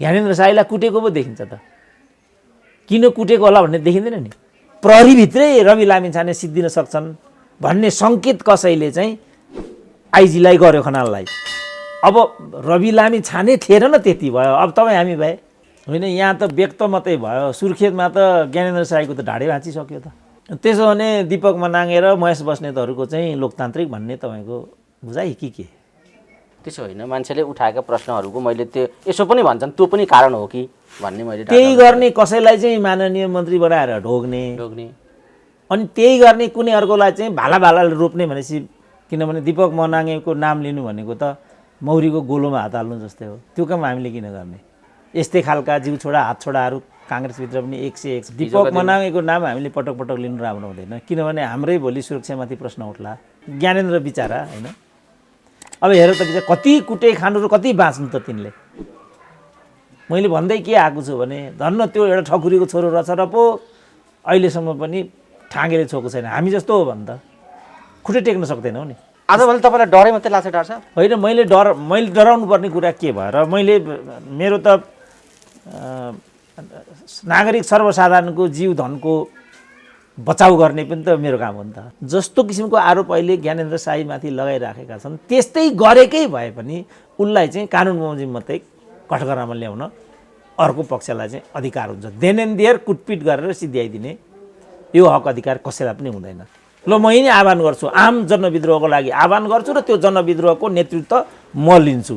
ज्ञानेन्द्र शाहीलाई कुटेको पो देखिन्छ त। किन कुटेको होला भन्ने देखिँदैन नि। प्रहरीभित्रै रवि लामिछाने सिद्धिन सक्छन् भन्ने सङ्केत कसैले चाहिँ आइजीलाई गर्यो खनाललाई। अब रवि लामिछाने थिएन न, त्यति भयो। अब तपाईँ हामी भए होइन, यहाँ त व्यक्त मात्रै भयो। सुर्खेतमा त ज्ञानेन्द्र शाहीको त ढाडै भाँचिसक्यो त। त्यसो भने दीपक मनाङ र महेश बस्नेतहरूको चाहिँ लोकतान्त्रिक भन्ने तपाईँको बुझाइ कि के? त्यसो होइन, मान्छेले उठाएका प्रश्नहरूको मैले त्यो यसो पनि भन्छन् त्यो पनि कारण हो कि भन्ने मैले त्यही गर्ने कसैलाई चाहिँ माननीय मन्त्री बनाएर ढोग्ने, अनि त्यही गर्ने कुनै अर्कोलाई चाहिँ भाला भालाले रोप्ने भनेपछि, किनभने दीपक मनाङको नाम लिनु भनेको त मौरीको गोलोमा हात हाल्नु जस्तै हो। त्यो काम हामीले किन गर्ने? यस्तै खालका जिउ छोडा हात छोडाहरू काङ्ग्रेसभित्र पनि 101। दीपक मनाङको नाम हामीले पटक पटक लिनु राम्रो हुँदैन, किनभने हाम्रै भोलि सुरक्षामाथि प्रश्न उठ्ला। ज्ञानेन्द्र बिचारा होइन, अब हेर त बिचारा कति कुटे खानु र कति बाँच्नु त तिनले। मैले भन्दै के आएको छु भने धन्न त्यो एउटा ठकुरीको छोरो रहेछ र पो अहिलेसम्म पनि ठाँगेले छोएको छैन। हामी जस्तो हो भने त खुट्टै टेक्न सक्दैनौँ नि। आजभोलि तपाईँलाई डरै मात्रै लाग्छ डाक्टर साहब? होइन, मैले डराउनु पर्ने कुरा के भयो र? मेरो त नागरिक सर्वसाधारणको जीव धनको बचाउ गर्ने पनि त मेरो काम हो नि त। जस्तो किसिमको आरोप अहिले ज्ञानेन्द्र शाहीमाथि लगाइराखेका छन्, त्यस्तै गरेकै भए पनि उसलाई चाहिँ कानुन बमोजिम मात्रै कठघरामा ल्याउन अर्को पक्षलाई चाहिँ अधिकार हुन्छ। देन एन्ड देयर कुटपिट गरेर सिध्याइदिने यो हक अधिकार कसैलाई पनि हुँदैन। ल म यही नै आह्वान गर्छु, आम जनविद्रोहको लागि आह्वान गर्छु र त्यो जनविद्रोहको नेतृत्व म लिन्छु।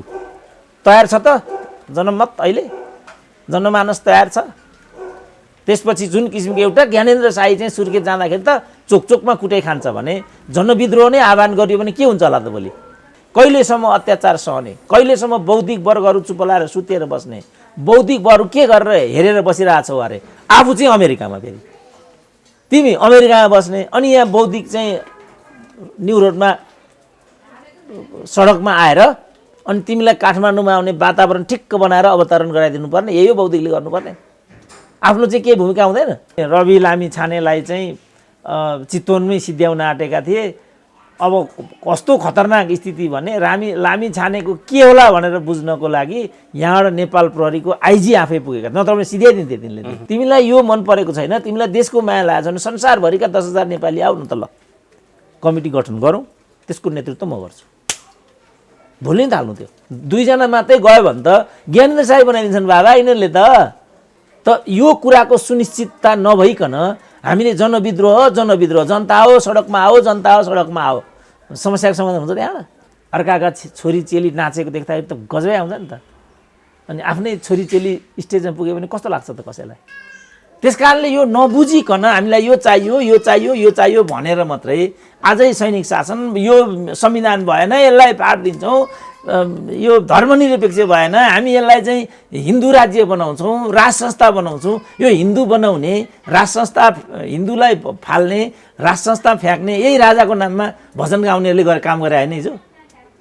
तयार छ त जनमत? अहिले जनमानस तयार छ? त्यसपछि जुन किसिमको एउटा ज्ञानेन्द्र शाही चाहिँ सुर्खेत जाँदाखेरि त चोकचोकमा कुटै खान्छ भने जनविद्रोह नै आह्वान गरियो भने के हुन्छ होला त भोलि? कहिलेसम्म अत्याचार सहने? कहिलेसम्म बौद्धिक वर्गहरू चुप लाएर सुतेर बस्ने? बौद्धिक वर्ग के गरेर हेरेर बसिरहेछौ अरे? आफू चाहिँ अमेरिकामा, फेरि तिमी अमेरिकामा बस्ने, अनि यहाँ बौद्धिक चाहिँ न्यु रोडमा सडकमा आएर अनि तिमीलाई काठमाडौँमा आउने वातावरण ठिक्क बनाएर अवतरण गराइदिनु पर्ने, यही हो बौद्धिकले गर्नुपर्ने। आफ्नो चाहिँ के भूमिका हुँदैन? रवि लामिछानेलाई चाहिँ चितवनमै सिद्ध्याउन आँटेका थिए। अब कस्तो खतरनाक स्थिति भने लामिछानेको के होला भनेर बुझ्नको लागि यहाँबाट नेपाल प्रहरीको आइजी आफै पुगेका, नत्र भने सिध्याइदिन्थे तिनले। तिमीलाई यो मन परेको छैन, तिमीलाई देशको माया लागेको छैन, संसारभरिका 10,000 नेपाली आऊ न त, ल कमिटी गठन गरौँ, त्यसको नेतृत्व म गर्छु। भोलि नै थाल्नु थियो। 2 जना मात्रै गयो भने त ज्ञानेन्द्र शाही बनाइदिन्छन् बाबा यिनीहरूले त यो कुराको सुनिश्चितता नभइकन हामीले जनविद्रोह जनता हो सडकमा आओ, जनता हो सडकमा आओ, समस्याको समाधान हुन्छ त्यहाँबाट? अर्काका छोरी चेली नाचेको देख्दाखेरि त गजबै आउँछ नि त। अनि आफ्नै छोरी चेली स्टेजमा पुग्यो भने कस्तो लाग्छ त कसैलाई? त्यस कारणले यो नबुझिकन हामीलाई यो चाहियो यो चाहियो यो चाहियो भनेर मात्रै आजै सैनिक शासन, यो संविधान भएन यसलाई पाठ दिन्छौँ, यो धर्मनिरपेक्ष भएन, हामी यसलाई चाहिँ हिन्दू राज्य बनाउँछौँ, राज संस्था बनाउँछौँ, यो हिन्दू बनाउने राज संस्था, हिन्दूलाई फाल्ने राज संस्था फ्याँक्ने, यही राजाको नाममा भजन गाउनेहरूले गरेर काम गरे होइन हिजो?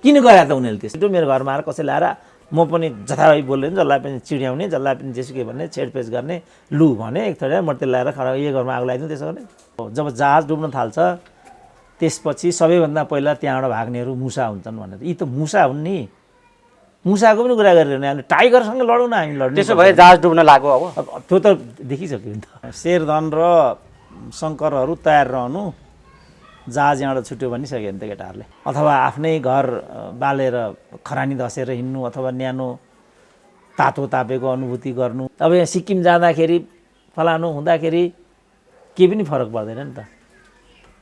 किन गरे त उनीहरूले त्यस्तो? मेरो घरमा आएर कसैले आएर म पनि जथाभावी बोल्दैन, जसलाई पनि चिड्याउने, जसलाई पनि जेसुकै भन्ने, छेडपेच गर्ने, लु भने एक थोरै मर्ते लगाएर खडा यो घरमा आगो लगाइदिउँ। त्यसो भने जब जहाज डुब्न थाल्छ त्यसपछि सबैभन्दा पहिला त्यहाँबाट भाग्नेहरू मुसा हुन्छन् भनेर। यी त मुसा हुन् नि, मुसाको पनि कुरा गरिरहने। हामी टाइगरसँग लडौँ न, हामी लड्ने। त्यसो भए जहाज डुब्न लाग्यो? अब त्यो त देखिसक्यो नि त। शेरधन र शङ्करहरू तयार रहनु, जहाज यहाँबाट छुट्यो भनिसक्यो नि त केटाहरूले। अथवा आफ्नै घर बालेर खरानी धसेर हिँड्नु, अथवा न्यानो तातो तापेको अनुभूति गर्नु। अब यहाँ सिक्किम जाँदाखेरि फलानु हुँदाखेरि केही पनि फरक पर्दैन नि त।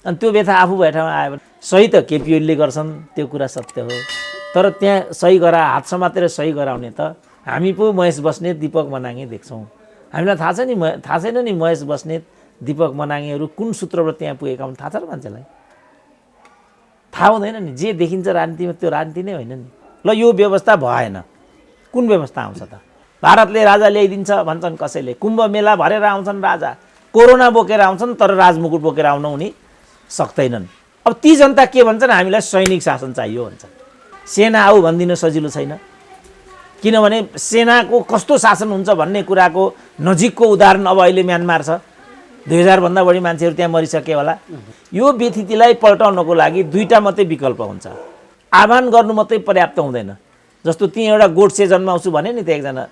अनि त्यो व्यथा आफू भए ठाउँमा आयो भने सही त केपी ओलीले गर्छन्, त्यो कुरा सत्य हो। तर त्यहाँ सही हात समातेर सही गराउने त हामी पो महेश बस्नेत, दीपक मनाङे देख्छौँ। हामीलाई थाहा छैन नि महेश बस्नेत, दीपक मनाङेहरू कुन सूत्रबाट त्यहाँ पुगेका हुन्? थाहा छ र मान्छेलाई? थाहा हुँदैन नि। जे देखिन्छ राजनीतिमा त्यो राजनीति नै होइन नि। ल यो व्यवस्था भएन, कुन व्यवस्था आउँछ त? भारतले राजा ल्याइदिन्छ भन्छन् कसैले, कुम्भ मेला भरेर आउँछन् राजा, कोरोना बोकेर आउँछन्, तर राजमुकुट बोकेर आउन उनी सक्दैनन्। अब ती जनता के भन्छन्? हामीलाई सैनिक शासन चाहियो भन्छन्। सेना आऊ भनिदिन सजिलो छैन, किनभने सेनाको कस्तो शासन हुन्छ भन्ने कुराको नजिकको उदाहरण अब अहिले म्यानमार छ। 2000 भन्दा बढी मान्छेहरू त्यहाँ मरिसके होला। यो व्यथितिलाई पल्टाउनको लागि 2टा मात्रै विकल्प हुन्छ। आह्वान गर्नु मात्रै पर्याप्त हुँदैन। जस्तो ती एउटा गोडसे जन्माउँछु भने नि त एकजना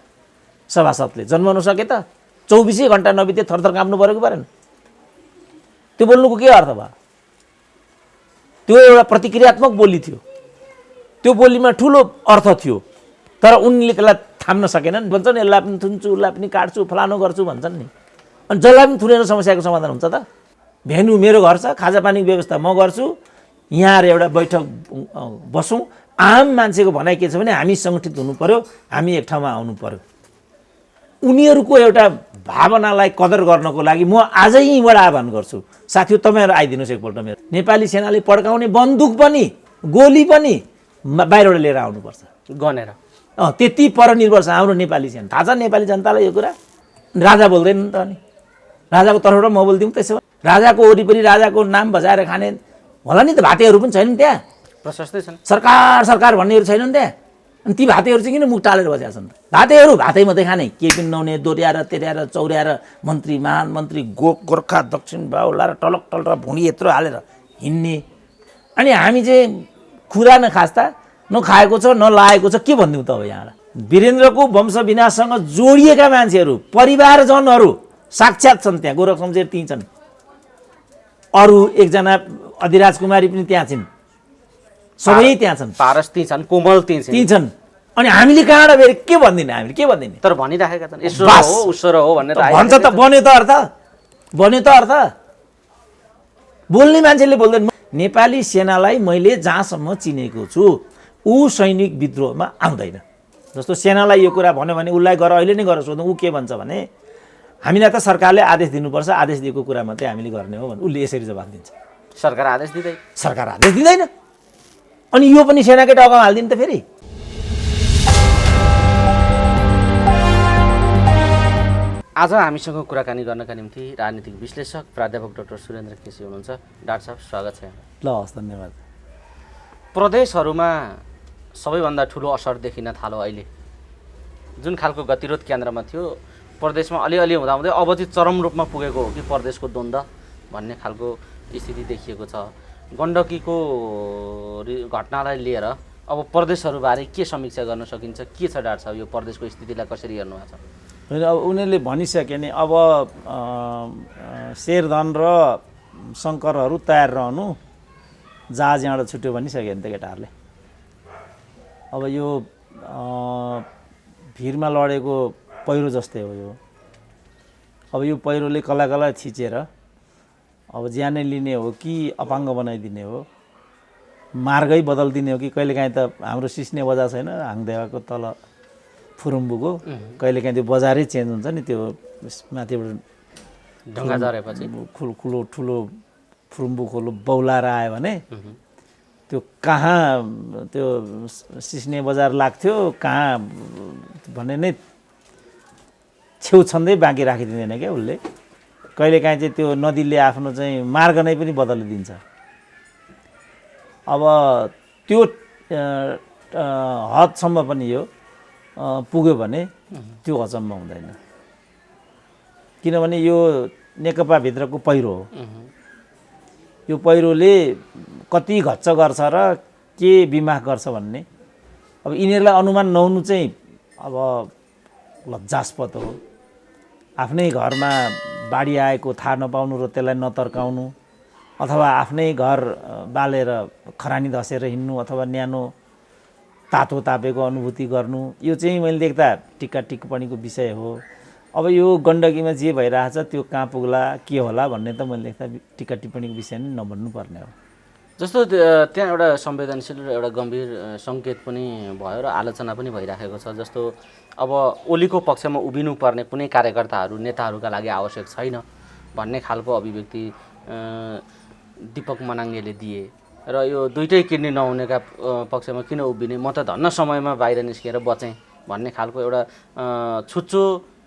सभासदले जन्माउन सके त 24 घण्टा नबिते थरथर काँप्नु परेको परेन त्यो बोल्नुको के अर्थ भयो त्यो एउटा प्रतिक्रियात्मक बोली थियो त्यो बोलीमा ठुलो अर्थ थियो तर उनले त्यसलाई थाम्न सकेनन् भन्छन् यसलाई पनि थुन्छु उसलाई पनि काट्छु फलानो गर्छु भन्छन् नि अनि जसलाई पनि थुनेर समस्याको समाधान हुन्छ त भेन्यू मेरो घर छ खाजा पानीको व्यवस्था म गर्छु यहाँ एउटा बैठक बसौँ आम मान्छेको भनाइ के छ भने हामी सङ्गठित हुनु पर्यो हामी एक ठाउँमा आउनु पर्यो उनीहरूको एउटा भावनालाई कदर गर्नको लागि म आजै यहीँबाट आह्वान गर्छु साथीहरू तपाईँहरू आइदिनुहोस् एकपल्ट मेरो नेपाली सेनाले पड्काउने बन्दुक पनि गोली पनि बाहिरबाट लिएर आउनुपर्छ गनेर त्यति परनिर्भर छ हाम्रो नेपाली सेना थाहा छ नेपाली जनतालाई यो कुरा राजा बोल्दैन नि त अनि राजाको तर्फबाट म बोलिदिउँ त्यसो भए राजाको वरिपरि राजाको नाम बजाएर खाने होला नि त भातेहरू पनि छैनन् त्यहाँ प्रशस्तै छन् सरकार सरकार भन्नेहरू छैनन् त्यहाँ अनि ती भातेहरू चाहिँ किन मुख टालेर बसेका छन् भातेहरू भातै मात्रै खाने के पनि नहुने दोर्याएर तेर्याएर चौर्याएर मन्त्री महामन्त्री गोर्खा दक्षिण बाहुला र टलक टल र भुँडी यत्रो हालेर हिँड्ने अनि हामी चाहिँ खुदा नखास्ता नखाएको छ नलाएको छ के भनिदिउँ त अब यहाँलाई वीरेन्द्रको वंश विनाशसँग जोडिएका मान्छेहरू परिवारजनहरू साक्षात् छन् त्यहाँ गोरख शमशेर ती छन् अरू एकजना अधिराज कुमारी पनि त्यहाँ छिन् सबै त्यहाँ छन् पारस ती छन् कोमल ती छन् अनि हामीले कहाँबाट फेरि के भन्दिने हामीले के भन्दिने तर भनिराखेका छन् ईश्वर हो ईश्वर हो भन्ने त भन्छ त बन्यो त अर्थ बोल्ने मान्छेले बोल्दैन नेपाली सेनालाई मैले जहाँसम्म चिनेको छु ऊ सैनिक विद्रोहमा आउँदैन जस्तो सेनालाई यो कुरा भन्यो भने उसलाई गर अहिले नै गर सोधौँ ऊ के भन्छ भने हामीलाई त सरकारले आदेश दिनुपर्छ आदेश दिएको कुरा मात्रै हामीले गर्ने हो भने उसले यसरी जवाफ दिन्छ सरकार आदेश दिँदैन अनि यो पनि सेनाकै टाउकामा हालिदिनु त फेरि आज हामीसँग कुराकानी गर्नका निम्ति राजनीतिक विश्लेषक प्राध्यापक डाक्टर सुरेन्द्र केसी हुनुहुन्छ डाक्टर साहब स्वागत छ ल हस् धन्यवाद प्रदेशहरूमा सबैभन्दा ठुलो असर देखिन थाल्यो अहिले जुन खालको गतिरोध केन्द्रमा थियो प्रदेशमा अलिअलि हुँदाहुँदै अब चाहिँ चरम रूपमा पुगेको हो कि प्रदेशको द्वन्द्व भन्ने खालको स्थिति देखिएको छ गण्डकीको घटनालाई लिएर अब प्रदेशहरूबारे के समीक्षा गर्न सकिन्छ के छ डाक्टर साहब यो प्रदेशको स्थितिलाई कसरी हेर्नु भएको छ अब उनीहरूले भनिसके नि अब शेरधन र शङ्करहरू तयार रहनु जहाज यहाँबाट छुट्यो भनिसक्यो नि त केटाहरूले अब यो भिरमा लडेको पहिरो जस्तै हो यो अब यो पहिरोले कसलाई थिचेर अब ज्यानै लिने हो कि अपाङ्ग बनाइदिने हो मार्गै बदलिदिने हो कि कहिलेकाहीँ त हाम्रो सिस्ने बजार छैन हाङदेवाको तल फुरुम्बुको कहिलेकाहीँ त्यो बजारै चेन्ज हुन्छ नि त्यो माथिबाट ढुङ्गा झरेपछि ठुलो फुरुम्बु खोलो बौलाएर आयो भने त्यो कहाँ त्यो सिस्ने बजार लाग्थ्यो कहाँ भन्ने नै छेउ छँदै बाँकी राखिदिँदैन क्या उसले कहिलेकाहीँ चाहिँ त्यो नदीले आफ्नो चाहिँ मार्ग नै पनि बदलिदिन्छ अब त्यो हदसम्म पनि यो पुग्यो भने त्यो अचम्म हुँदैन किनभने यो नेकपाभित्रको पहिरो हो यो पहिरोले कति घच्च गर्छ र के बिमाख गर्छ भन्ने अब यिनीहरूलाई अनुमान नहुनु चाहिँ अब लज्जास्पद हो आफ्नै घरमा बाढी आएको थाहा नपाउनु र त्यसलाई नतर्काउनु अथवा आफ्नै घर बालेर खरानी धसेर हिँड्नु अथवा न्यानो तातो तापेको अनुभूति गर्नु यो चाहिँ मैले देख्दा टिक्का टिप्पणीको विषय हो अब यो गण्डकीमा जे भइरहेछ त्यो कहाँ पुग्ला के होला भन्ने त मैले देख्दा टिक्का टिप्पणीको विषय नै नभन्नुपर्ने हो जस्तो त्यहाँ एउटा संवेदनशील र एउटा गम्भीर सङ्केत पनि भयो र आलोचना पनि भइराखेको छ जस्तो अब ओलीको पक्षमा उभिनु पर्ने कुनै कार्यकर्ताहरू नेताहरूका लागि आवश्यक छैन भन्ने खालको अभिव्यक्ति दीपक मनाङ्गेले दिए र यो दुइटै किडनी नहुनेका पक्षमा किन उभिने म त धन्न समयमा बाहिर निस्केर बचेँ भन्ने खालको एउटा छुच्चो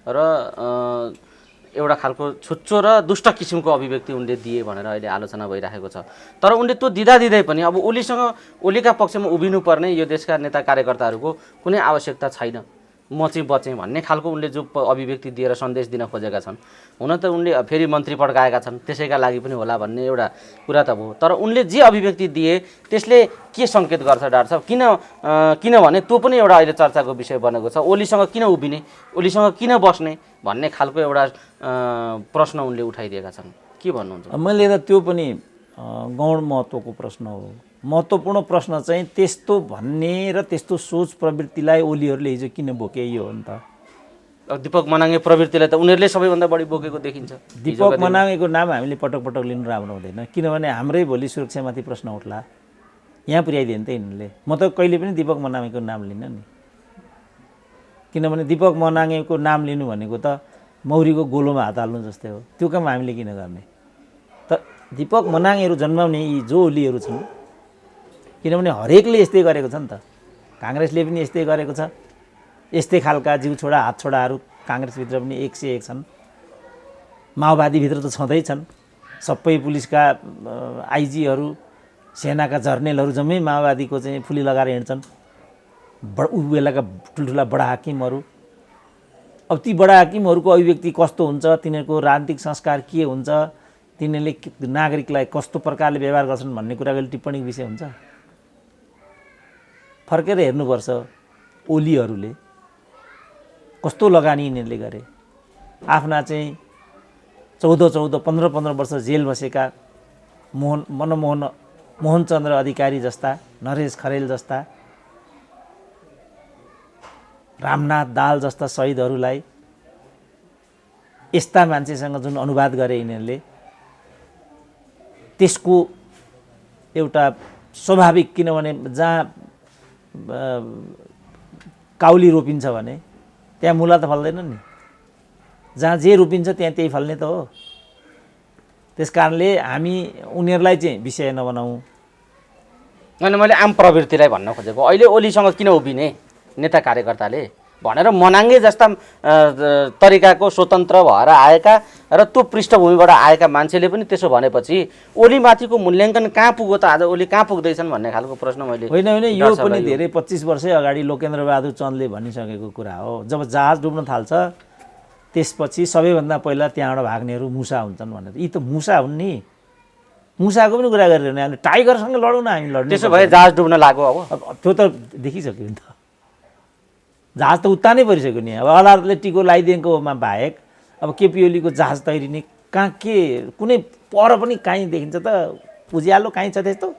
र एउटा खालको छुच्चो र दुष्ट किसिमको अभिव्यक्ति उनले दिए भनेर अहिले आलोचना भइराखेको छ तर उनले त्यो दिँदै पनि अब ओलीका पक्षमा उभिनु पर्ने यो देशका नेता कार्यकर्ताहरूको कुनै आवश्यकता छैन म चाहिँ बचेँ भन्ने खालको उनले जो अभिव्यक्ति दिएर सन्देश दिन खोजेका छन्। हुन त उनले फेरि मन्त्री पद गएका छन्, त्यसैका लागि पनि होला भन्ने एउटा कुरा त भयो। तर उनले जे अभिव्यक्ति दिए त्यसले के सङ्केत गर्छ डाक्टर साहब? किनभने त्यो पनि एउटा अहिले चर्चाको विषय बनेको छ। ओलीसँग किन उभिने, ओलीसँग किन बस्ने भन्ने खालको एउटा प्रश्न उनले उठाइदिएका छन्। के भन्नुहुन्छ? मैले त त्यो पनि गौण महत्त्वको प्रश्न हो। महत्त्वपूर्ण प्रश्न चाहिँ त्यस्तो भन्ने र त्यस्तो सोच प्रवृत्तिलाई ओलीहरूले हिजो किन बोके, यो हो नि त। दीपक मनाङे प्रवृत्तिलाई त उनीहरूले सबैभन्दा बढी बोकेको देखिन्छ। दीपक मनाङेको नाम हामीले पटक पटक लिनु राम्रो हुँदैन, किनभने हाम्रै भोलि सुरक्षामाथि प्रश्न उठ्ला। यहाँ पुर्याइदियो नि त यिनीहरूले। म त कहिले पनि दीपक मनाङेको नाम लिन्न नि, किनभने दीपक मनाङेको नाम लिनु भनेको त मौरीको गोलोमा हात हाल्नु जस्तै हो। त्यो काम हामीले किन गर्ने त? दीपक मनाङहरू जन्माउने यी जो ओलीहरू छन्, किनभने हरेकले यस्तै गरेको छ नि त। काङ्ग्रेसले पनि यस्तै गरेको छ। यस्तै खालका जिउ छोडा हात छोडाहरू काङ्ग्रेसभित्र पनि 101 छन्। माओवादीभित्र त छँदैछन्। सबै पुलिसका आइजीहरू, सेनाका जर्नेलहरू जम्मै माओवादीको चाहिँ फुली लगाएर हिँड्छन्। उ बेलाका ठुल्ठुला बडा हाकिमहरू। अब ती बडा हाकिमहरूको अभिव्यक्ति कस्तो हुन्छ, तिनीहरूको राजनीतिक संस्कार के हुन्छ, तिनीहरूले नागरिकलाई कस्तो प्रकारले व्यवहार गर्छन् भन्ने कुराको टिप्पणीको विषय हुन्छ। फर्केर हेर्नुपर्छ ओलीहरूले कस्तो लगानी यिनीहरूले गरे। आफ्ना चाहिँ 14-14, 15-15 वर्ष जेल बसेका मोहनचन्द्र अधिकारी जस्ता, नरेश खरेल जस्ता, रामनाथ दाहाल जस्ता शहीदहरूलाई यस्ता मान्छेसँग जुन अनुवाद गरे यिनीहरूले, त्यसको एउटा स्वाभाविक, किनभने जहाँ काउली रोपिन्छ भने त्यहाँ मुला त फल्दैन नि। जहाँ जे रोपिन्छ त्यहाँ त्यही फल्ने त हो। त्यस कारणले हामी उनीहरूलाई चाहिँ विषय नबनाउँ। अनि मैले आम प्रवृत्तिलाई भन्न खोजेको, अहिले ओलीसँग किन उभिने नेता कार्यकर्ताले भनेर मनाङ्गे जस्ता तरिकाको स्वतन्त्र भएर आएका र त्यो पृष्ठभूमिबाट आएका मान्छेले पनि त्यसो भनेपछि ओलीमाथिको मूल्याङ्कन कहाँ पुग्यो त? आज ओली कहाँ पुग्दैछन् भन्ने खालको प्रश्न मैले। होइन, यो पनि धेरै 25 वर्षै अगाडि लोकेन्द्र बहादुर चन्दले भनिसकेको कुरा हो। जब जहाज डुब्न थाल्छ त्यसपछि सबैभन्दा पहिला त्यहाँबाट भाग्नेहरू मुसा हुन्छन् भनेर। यी त मुसा हुन् नि। मुसाको पनि कुरा गरिरहने, हामी टाइगरसँग लडौँ न, हामी लड्ने। त्यसो भए जहाज डुब्न लाग्यो। अब त्यो त देखिसक्यो नि त। जहाज त उत्तानै परिसक्यो नि। अब अदालतले टिको लगाइदिएकोमा बाहेक अब केपी ओलीको जहाज तैरिने कहाँ के कुनै पर पनि कहीँ देखिन्छ त? उज्यालो कहीँ छ त्यस्तो?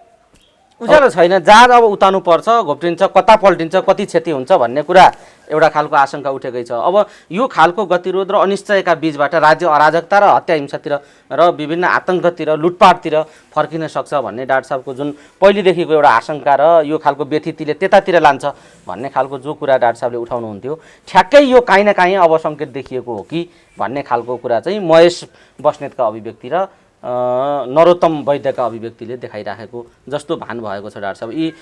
उज्यालो छैन। जहाज अब उतानु पर्छ, घोप्टिन्छ, कता पल्टिन्छ, कति क्षति हुन्छ भन्ने कुरा एउटा खालको आशंका उठेकै छ। अब यो खालको गतिरोध र अनिश्चयका बीचबाट राज्य अराजकता र हत्या हिंसातिर र विभिन्न आतङ्कतिर, लुटपाटतिर फर्किन सक्छ भन्ने डाक्टर साहबको जुन पहिलेदेखिको एउटा आशंका र यो खालको व्यथितिले त्यतातिर लान्छ भन्ने खालको जो कुरा डाक्टर साहबले उठाउनुहुन्थ्यो, ठ्याक्कै यो काहीँ न काहीँ अब सङ्केत देखिएको हो कि भन्ने खालको कुरा चाहिँ महेश बस्नेतका अभिव्यक्ति र नरोत्तम वैद्यका अभिव्यक्तिले देखाइराखेको जस्तो भान भएको छ डाक्टर साहब। यी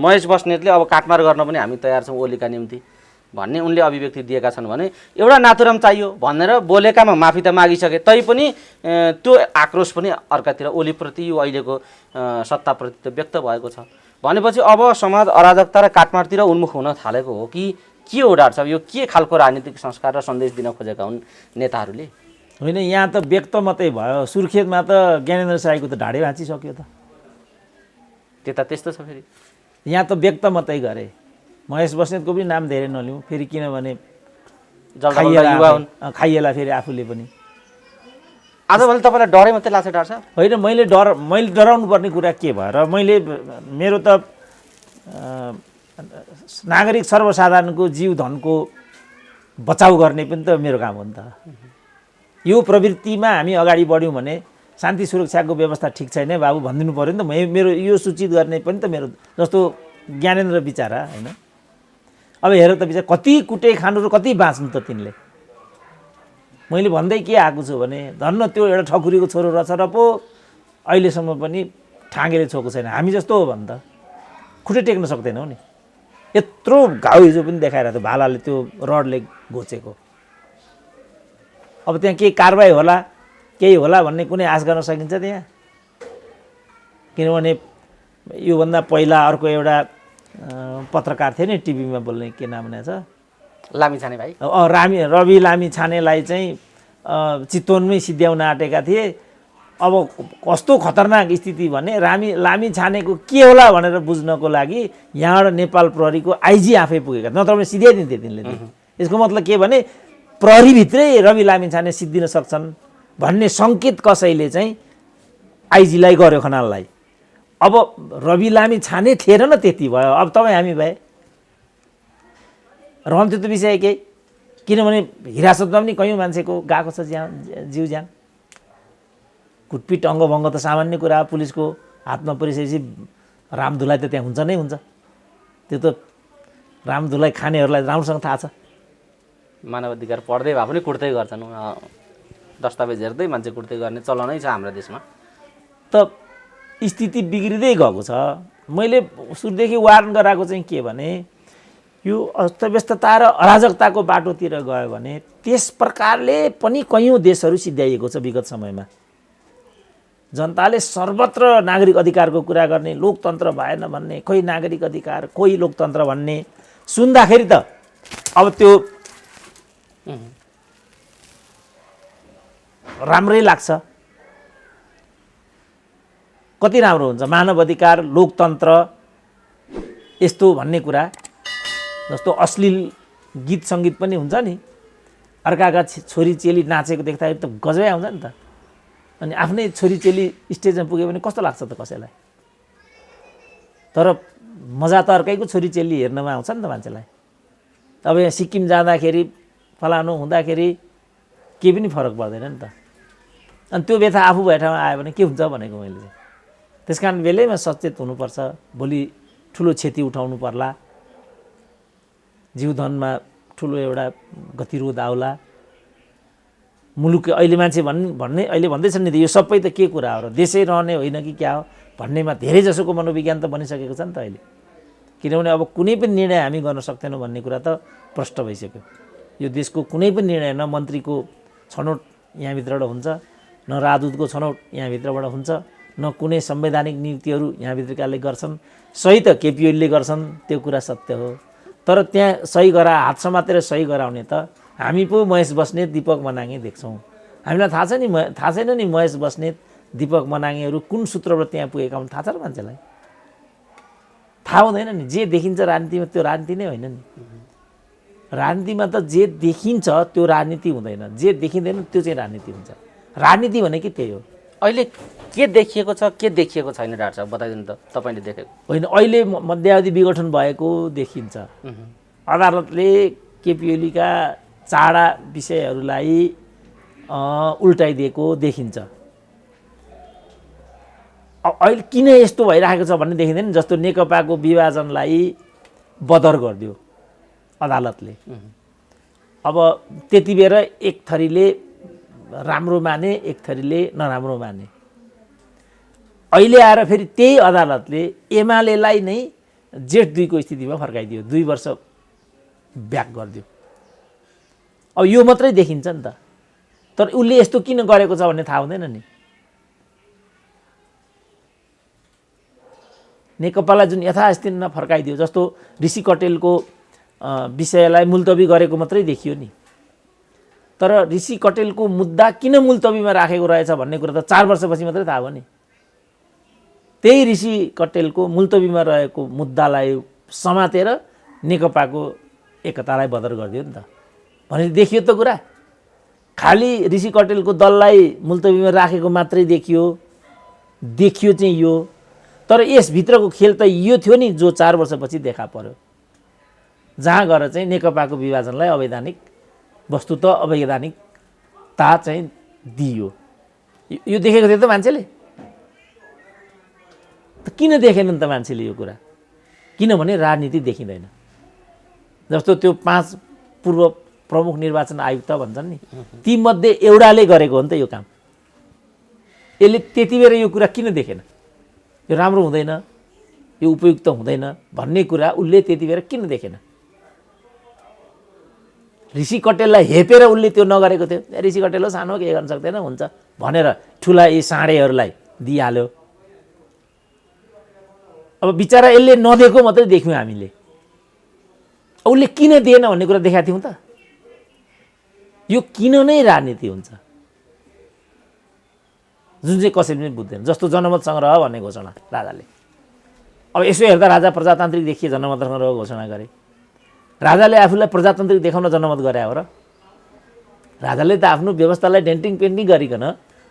महेश बस्नेतले अब काटमार गर्न पनि हामी तयार छौँ ओलीका निम्ति भन्ने उनले अभिव्यक्ति दिएका छन् भने एउटा नातुराम चाहियो भनेर बोलेकामा माफी त मागिसके, तैपनि त्यो आक्रोश पनि अर्कातिर ओलीप्रति यो अहिलेको सत्ताप्रति त व्यक्त भएको छ भनेपछि अब समाज अराजकता र काटमारतिर उन्मुख हुन थालेको हो कि के हो डाक्टर साहब? यो के खालको राजनीतिक संस्कार र सन्देश दिन खोजेका हुन् नेताहरूले? होइन, यहाँ त व्यक्त मात्रै भयो। सुर्खेतमा त ज्ञानेन्द्र साईको त ढाडे भाँचिसक्यो त। त्यता त्यस्तो छ। फेरि यहाँ त व्यक्त मात्रै गरे। महेश बस्नेतको पनि नाम धेरै नलिउँ फेरि, किनभने खाइएला फेरि आफूले पनि। आजभोलि तपाईँलाई डरै मात्रै लाग्छ डाक्टर साहब? होइन, मैले डराउनु पर्ने कुरा के भयो र? मेरो त नागरिक सर्वसाधारणको जीव धनको बचाउ गर्ने पनि त मेरो काम हो नि त। यो प्रवृत्तिमा हामी अगाडि बढ्यौँ भने शान्ति सुरक्षाको व्यवस्था ठिक छैन बाबु भनिदिनु पऱ्यो नि त। मेरो यो सूचित गर्ने पनि त मेरो जस्तो ज्ञानेन्द्र बिचारा होइन। अब हेर त बिचारा कति कुटे खानु र कति बाँच्नु त तिनले। मैले भन्दै के आएको छु भने धन्न त्यो एउटा ठकुरीको छोरो रहेछ र पो अहिलेसम्म पनि ठाँगेले छोएको छैन। हामी जस्तो हो भने त खुट्टै टेक्न सक्दैनौँ नि। यत्रो घाउ हिजो पनि देखाइरहेको थियो भालाले, त्यो रडले घोचेको। अब त्यहाँ केही कारबाही होला, केही होला भन्ने कुनै आश गर्न सकिन्छ त्यहाँ? किनभने योभन्दा पहिला अर्को एउटा पत्रकार थिए नि टिभीमा बोल्ने, के नाम छ, लामिछाने भाइ रवि लामिछानेलाई चाहिँ चितवनमै सिद्ध्याउन आँटेका थिए। अब कस्तो खतरनाक स्थिति भने लामिछानेको के होला भनेर बुझ्नको लागि यहाँबाट नेपाल प्रहरीको आइजी आफै पुगेका, नत्र भने सिध्याइदिन्थे तिनले। यसको मतलब के भने प्रहरीभित्रै रवि लामिछाने सिद्धिन सक्छन् भन्ने सङ्केत कसैले चाहिँ आइजीलाई गर्यो खनाललाई। अब रवि लामिछाने थिएन न, त्यति भयो। अब तपाईँ हामी भए रहन्थ्यो त विषय केही, किनभने हिरासतमा पनि कयौँ मान्छेको गएको छ जिउ ज्यान। कुटपिट अङ्गभङ्ग त सामान्य कुरा, पुलिसको हातमा परिसकेपछि रामधुलाई त त्यहाँ हुन्छ नै हुन्छ। त्यो त रामधुलाई खानेहरूलाई राम्रोसँग थाहा छ। मानव अधिकार पढ्दै भए पनि कुट्दै गर्छन्, दस्तावेज हेर्दै मान्छे कुट्दै गर्ने चलनै छ हाम्रो देशमा। त स्थिति बिग्रिँदै गएको छ। मैले सुरुदेखि वार्न गराएको चाहिँ के भने यो अस्तव्यस्तता र अराजकताको बाटोतिर गयो भने त्यस प्रकारले पनि कयौँ देशहरू सिद्ध्याइएको छ विगत समयमा। जनताले सर्वत्र नागरिक अधिकारको कुरा गर्ने, लोकतन्त्र भएन भन्ने, कोही नागरिक अधिकार कोही लोकतन्त्र भन्ने सुन्दाखेरि त अब त्यो राम्रै लाग्छ। कति राम्रो हुन्छ मानव अधिकार, लोकतन्त्र यस्तो भन्ने कुरा। जस्तो अश्लील गीत सङ्गीत पनि हुन्छ नि, अर्काका छोरी चेली नाचेको देख्दाखेरि त गजबै आउँछ नि त। अनि आफ्नै छोरी चेली स्टेजमा पुग्यो भने कस्तो लाग्छ त कसैलाई। तर मजा त अर्कैको छोरी चेली हेर्नमा आउँछ नि त मान्छेलाई। अब यहाँ सिक्किम जाँदाखेरि फलानु हुँदाखेरि केही पनि फरक पर्दैन नि त। अनि त्यो व्यथा आफू भए ठाउँमा आयो भने के हुन्छ भनेको मैले चाहिँ। त्यस कारण बेलैमा सचेत हुनुपर्छ, भोलि ठुलो क्षति उठाउनु पर्ला, जीवधनमा ठुलो एउटा गतिरोध आउला। मुलुक अहिले मान्छे भन्ने अहिले भन्दैछन् नि त यो सबै त के कुरा हो र, देशै रहने होइन कि क्या हो भन्नेमा धेरै जसोको मनोविज्ञान त बनिसकेको छ नि त अहिले। किनभने अब कुनै पनि निर्णय हामी गर्न सक्दैनौँ भन्ने कुरा त प्रष्ट भइसक्यो। यो देशको कुनै पनि निर्णय न मन्त्रीको छनौट यहाँभित्रबाट हुन्छ, न राजदूतको छनौट यहाँभित्रबाट हुन्छ, न कुनै संवैधानिक नियुक्तिहरू यहाँभित्रकाले गर्छन्। सही त केपी ओलीले गर्छन्, त्यो कुरा सत्य हो। तर त्यहाँ सही हात समातेर सही गराउने त हामी पो महेश बस्नेत, दीपक मनाङे देख्छौँ। हामीलाई थाहा छैन नि महेश बस्नेत, दीपक मनाङेहरू कुन सूत्रबाट त्यहाँ पुगेका हुन् थाहा छ र मान्छेलाई? थाहा हुँदैन नि। जे देखिन्छ राजनीतिमा त्यो राजनीति नै होइन नि। राजनीतिमा त जे देखिन्छ त्यो राजनीति हुँदैन, जे देखिँदैन त्यो चाहिँ राजनीति हुन्छ। राजनीति भनेकै त्यही हो। अहिले के देखिएको छ के देखिएको छैन डाक्टर साहब बताइदिनु त, तपाईँले देखेको? होइन, अहिले मध्यावधि विघटन भएको देखिन्छ। अदालतले केपी ओलीका चाडा विषयहरूलाई उल्टाइदिएको देखिन्छ। अहिले किन यस्तो भइरहेको छ भन्ने देखिँदैन। जस्तो नेकपाको विभाजनलाई बदर गरिदियो अदालतले। अब त्यति बेर एक थरीले राम्रो माने, एक थरीले नराम्रो माने। अहिले आएर फेरि त्यही अदालतले एमालेलाई नै जेठ 2 को स्थितिमा फर्काइदियो, 2 वर्ष ब्याक गरिदियो। अब यो मात्रै देखिन्छ नि त। तर उसले यस्तो किन गरेको छ भन्ने थाहा हुँदैन नि। नेकपालाई जुन यथास्थितिमा फर्काइदियो, जस्तो ऋषि कटेलको विषयलाई मुल्तवी गरेको मात्रै देखियो नि। तर ऋषि कटेलको मुद्दा किन मुल्तवीमा राखेको रहेछ भन्ने कुरा त 4 वर्षपछि मात्रै थाहा भयो नि। त्यही ऋषि कटेलको मुल्तवीमा रहेको मुद्दालाई समातेर नेकपाको एकतालाई बदर गरिदियो नि त। भने देखियो त कुरा। खालि ऋषि कटेलको दललाई मुल्तवीमा राखेको मात्रै देखियो चाहिँ यो। तर यसभित्रको खेल त यो थियो नि जो 4 वर्षपछि देखा पर्यो, जहाँ गएर चाहिँ नेकपाको विभाजनलाई अवैधानिक, वस्तुत अवैधानिकता चाहिँ दियो। यो देखेको थियो त मान्छेले। त किन देखेनन् त मान्छेले यो कुरा? किनभने राजनीति देखिँदैन। जस्तो त्यो 5 पूर्व प्रमुख निर्वाचन आयुक्त भन्छन् नि, तीमध्ये एउटाले गरेको हो नि त यो काम। यसले त्यति बेर यो कुरा किन देखेन? यो राम्रो हुँदैन, यो उपयुक्त हुँदैन भन्ने कुरा उसले त्यति बेर किन देखेन? ऋषि कटेललाई हेपेर उसले त्यो नगरेको थियो। ऋषि कटेल हो, सानो, केही गर्न सक्दैन, हुन्छ भनेर ठुला यी साँडेहरूलाई दिइहाल्यो। अब बिचरा यसले नदिएको मात्रै देख्यौँ हामीले। उसले किन दिएन भन्ने कुरा देखाएको थियौँ त। यो किन नै राजनीति हुन्छ जुन चाहिँ कसैले पनि बुझ्दैन। जस्तो जनमत सङ्ग्रह भन्ने घोषणा राजाले, अब यसो हेर्दा राजा प्रजातान्त्रिक देखिए जनमत सङ्ग्रह घोषणा गरे। राजाले आफूलाई प्रजातान्त्रिक देखाउन जनमत गरे हो र? राजाले त आफ्नो व्यवस्थालाई डेन्टिङ पेन्टिङ गरिकन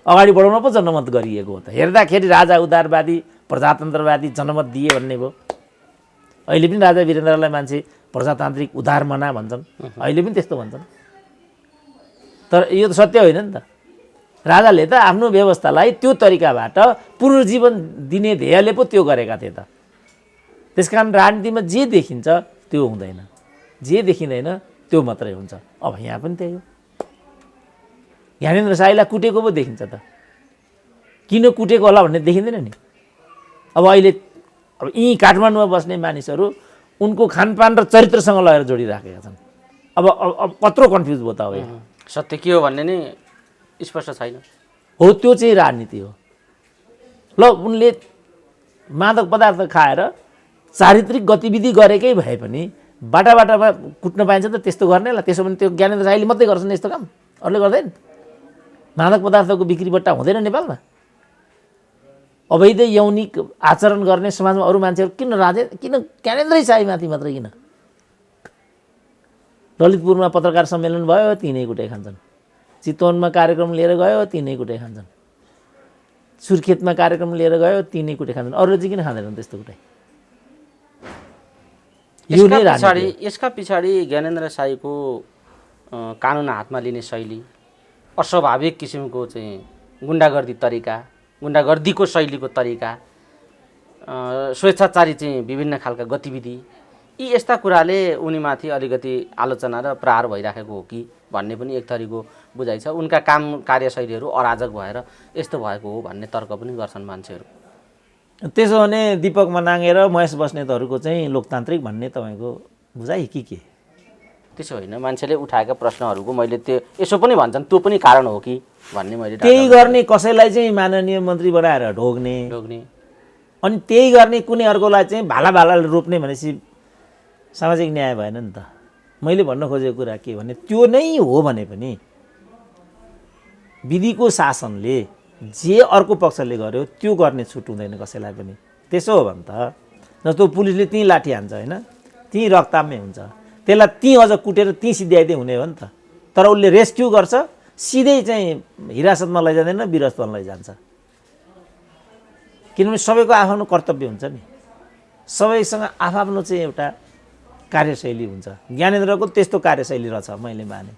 अगाडि बढाउन पो जनमत गरिएको हो त। हेर्दाखेरि राजा उदारवादी प्रजातन्त्रवादी जनमत दिए भन्ने भयो। अहिले पनि राजा वीरेन्द्रलाई मान्छे प्रजातान्त्रिक उदार मना भन्छन्, अहिले पनि त्यस्तो भन्छन्। तर यो त सत्य होइन नि त। राजाले त आफ्नो व्यवस्थालाई त्यो तरिकाबाट पुनर्जीवन दिने ध्येयले पो त्यो गरेका थिए त। त्यसकारण राजनीतिमा जे देखिन्छ त्यो हुँदैन, जे देखिँदैन त्यो मात्रै हुन्छ। अब यहाँ पनि त्यही हो। ज्ञानेन्द्र शाहीलाई कुटेको पो देखिन्छ त, किन कुटेको होला भन्ने देखिँदैन नि। अब अहिले अब यहीँ काठमाडौँमा बस्ने मानिसहरू उनको खानपान र चरित्रसँग लगेर जोडिराखेका छन्। अब कत्रो कन्फ्युज भयो त। अब सत्य के हो भन्ने नै स्पष्ट छैन। हो, त्यो चाहिँ राजनीति हो। ल, उनले मादक पदार्थ खाएर चारित्रिक गतिविधि गरेकै भए पनि बाटामा कुट्न पाइन्छ त त्यस्तो गर्नेलाई। त्यसो भने त्यो ज्ञानेन्द्र शाहीले मात्रै गर्छन् यस्तो काम, अरूले गर्दैन। मादक पदार्थको बिक्री बट्टा हुँदैन नेपालमा। अवैध यौनिक आचरण गर्ने समाजमा अरू मान्छेहरू किन किन ज्ञानेन्द्रै शाहीमाथि मात्रै किन? ललितपुरमा पत्रकार सम्मेलन भयो, तिनै कुटै खान्छन्। चितवनमा कार्यक्रम लिएर गयो, तिनै कुटै खान्छन्। सुर्खेतमा कार्यक्रम लिएर गयो, तिनै कुटै खान्छन्। अरूले चाहिँ किन खाँदैनन् त्यस्तो कुटै? यसका पछाडि ज्ञानेन्द्र शाहीको कानुन हातमा लिने शैली, अस्वाभाविक किसिमको चाहिँ गुन्डागर्दी तरिका, गुन्डागर्दीको शैलीको तरिका, स्वेच्छाचारी चाहिँ विभिन्न खालका गतिविधि, यी यस्ता कुराले उनीमाथि अलिकति आलोचना र प्रहार भइराखेको हो कि भन्ने पनि एक थरीको बुझाइ छ। उनका काम कार्यशैलीहरू अराजक भएर यस्तो भएको हो भन्ने तर्क पनि गर्छन् मान्छेहरू। त्यसो भने दीपक मनाङ र महेश बस्नेतहरूको चाहिँ लोकतान्त्रिक भन्ने तपाईँको बुझाइ कि के? त्यसो होइन, मान्छेले उठाएका प्रश्नहरूको मैले त्यो यसो पनि भन्छन् त्यो पनि कारण हो कि भन्ने मैले त्यही गर्ने कसैलाई चाहिँ माननीय मन्त्री बनाएर ढोग्ने, अनि त्यही गर्ने कुनै अर्कोलाई चाहिँ भाला रोप्ने भनेपछि सामाजिक न्याय भएन नि त। मैले भन्न खोजेको कुरा के भने त्यो नै हो भने पनि विधिको शासनले जे अर्को पक्षले गर्यो त्यो गर्ने छुट हुँदैन कसैलाई पनि। त्यसो हो भने त जस्तो पुलिसले त्यहीँ लाठी हान्छ होइन, त्यहीँ रक्तामै हुन्छ, त्यसलाई त्यहीँ अझ कुटेर त्यहीँ सिध्याइदिए हुने हो नि त। तर उसले रेस्क्यु गर्छ, सिधै चाहिँ हिरासतमा लैजाँदैन, वीरस्थलमा लैजान्छ। किनभने सबैको आफ्नो कर्तव्य हुन्छ नि, सबैसँग आफ्नो चाहिँ एउटा कार्यशैली हुन्छ। ज्ञानेन्द्रको त्यस्तो कार्यशैली रहेछ मैले माने।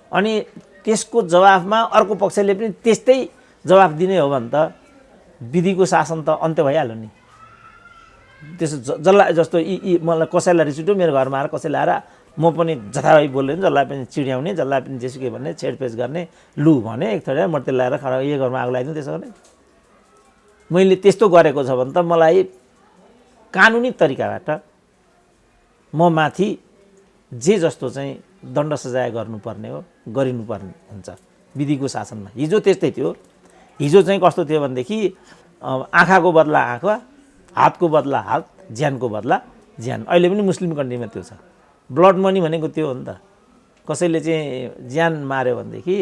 अनि त्यसको जवाफमा अर्को पक्षले पनि त्यस्तै जवाफ दिने हो भने त विधिको शासन त अन्त्य भइहाल्यो नि। त्यसो जसलाई जस्तो यी मलाई कसैलाई रिस उठ्यो मेरो घरमा आएर कसैले आएर म पनि जथाभावी बोल्ने, जसलाई पनि चिड्याउने, जसलाई पनि जेसुकै भन्ने, छेडपेच गर्ने, लु भने एक थोरै मर्ते ल्याएर खडा यो घरमा आगो लगाइदिउँ त्यसो गर्ने। मैले त्यस्तो गरेको छ भने त मलाई कानुनी तरिकाबाट म माथि जे जस्तो चाहिँ दण्ड सजाय गर्नुपर्ने हो गरिनुपर्ने हुन्छ विधिको शासनमा। हिजो त्यस्तै थियो। हिजो चाहिँ कस्तो थियो भनेदेखि आँखाको बदला आँखा, हातको बदला हात, ज्यानको बदला ज्यान। अहिले पनि मुस्लिम कन्ट्रीमा त्यो छ। ब्लड मनी भनेको त्यो हो नि त। कसैले चाहिँ ज्यान मार्यो भनेदेखि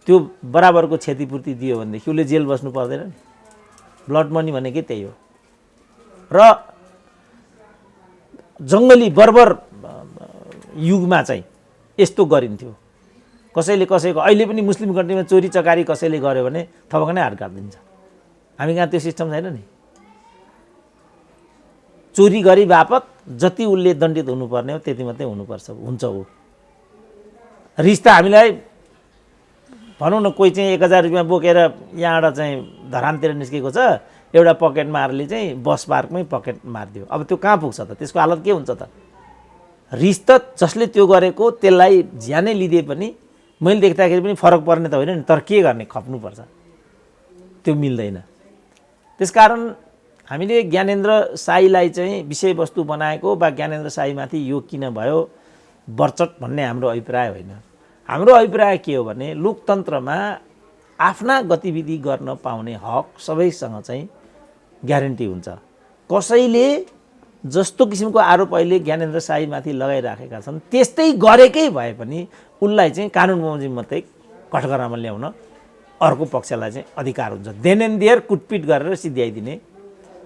त्यो बराबरको क्षतिपूर्ति दियो भनेदेखि उसले जेल बस्नु पर्दैन नि। ब्लड मनी भनेकै त्यही हो। र जङ्गली बर्बर युगमा चाहिँ यस्तो गरिन्थ्यो। कसैले कसैको अहिले पनि मुस्लिम कन्ट्रीमा चोरी चकारी कसैले गर्यो भने थपक्कै हात काटिदिन्छ। हामी कहाँ त्यो सिस्टम छैन नि। चोरी गरी बापत जति उसले दण्डित हुनुपर्ने हो त्यति मात्रै हुन्छ ऊ। रिस त हामीलाई भनौँ न, कोही चाहिँ 1000 रुपियाँ बोकेर यहाँबाट चाहिँ धरानतिर निस्केको छ, एउटा पकेट मारले चाहिँ बस पार्कमै पकेट मारिदियो। अब त्यो कहाँ पुग्छ त? त्यसको हालत के हुन्छ त? रिस त जसले त्यो गरेको त्यसलाई ज्यानै लिदिए पनि मैले देख्दाखेरि पनि फरक पर्ने त होइन नि, तर के गर्ने, खप्नुपर्छ, त्यो मिल्दैन। त्यसकारण हामीले ज्ञानेन्द्र शाहीलाई चाहिँ विषयवस्तु बनाएको वा ज्ञानेन्द्र शाहीमाथि यो किन भयो बर्चट भन्ने हाम्रो अभिप्राय होइन। हाम्रो अभिप्राय के हो भने लोकतन्त्रमा आफ्ना गतिविधि गर्न पाउने हक सबैसँग चाहिँ ग्यारेन्टी हुन्छ। कसैले जस्तो किसिमको आरोप अहिले ज्ञानेन्द्र शाहीमाथि लगाइराखेका छन् त्यस्तै गरेकै भए पनि उनलाई चाहिँ कानुन बमोजिम मात्रै कठघरामा ल्याउन अर्को पक्षलाई चाहिँ अधिकार हुन्छ। देन एन्ड देयर कुटपिट गरेर सिध्याइदिने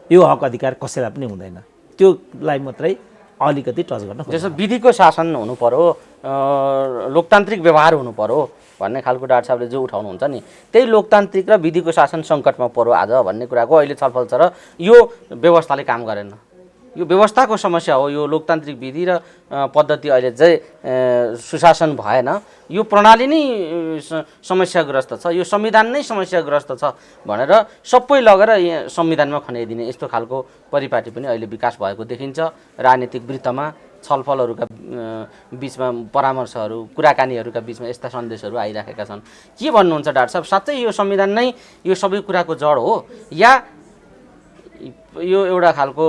यो हक अधिकार कसैलाई पनि हुँदैन। त्योलाई मात्रै अलिकति टच गर्न जस्तो विधिको शासन हुनु पर्यो, लोकतान्त्रिक व्यवहार हुनु पर्यो भन्ने खालको डाक्टर साहबले जो उठाउनुहुन्छ नि, त्यही लोकतान्त्रिक र विधिको शासन सङ्कटमा पर्यो आज भन्ने कुराको अहिले छलफल छ र यो व्यवस्थाले काम गरेन। यो व्यवस्थाको समस्या हो। यो लोकतान्त्रिक विधि र पद्धति अहिले चाहिँ सुशासन भएन। यो प्रणाली नै समस्याग्रस्त छ, यो संविधान नै समस्याग्रस्त छ भनेर सबै लगेर यहाँ संविधानमा खनाइदिने यस्तो खालको परिपाटी पनि अहिले विकास भएको देखिन्छ। राजनीतिक वृत्तमा छलफलहरूका बिचमा परामर्शहरू कुराकानीहरूका बिचमा यस्ता सन्देशहरू आइराखेका छन्। के भन्नुहुन्छ डाक्टर साहब, साँच्चै यो संविधान नै यो सबै कुराको जड हो या यो एउटा खालको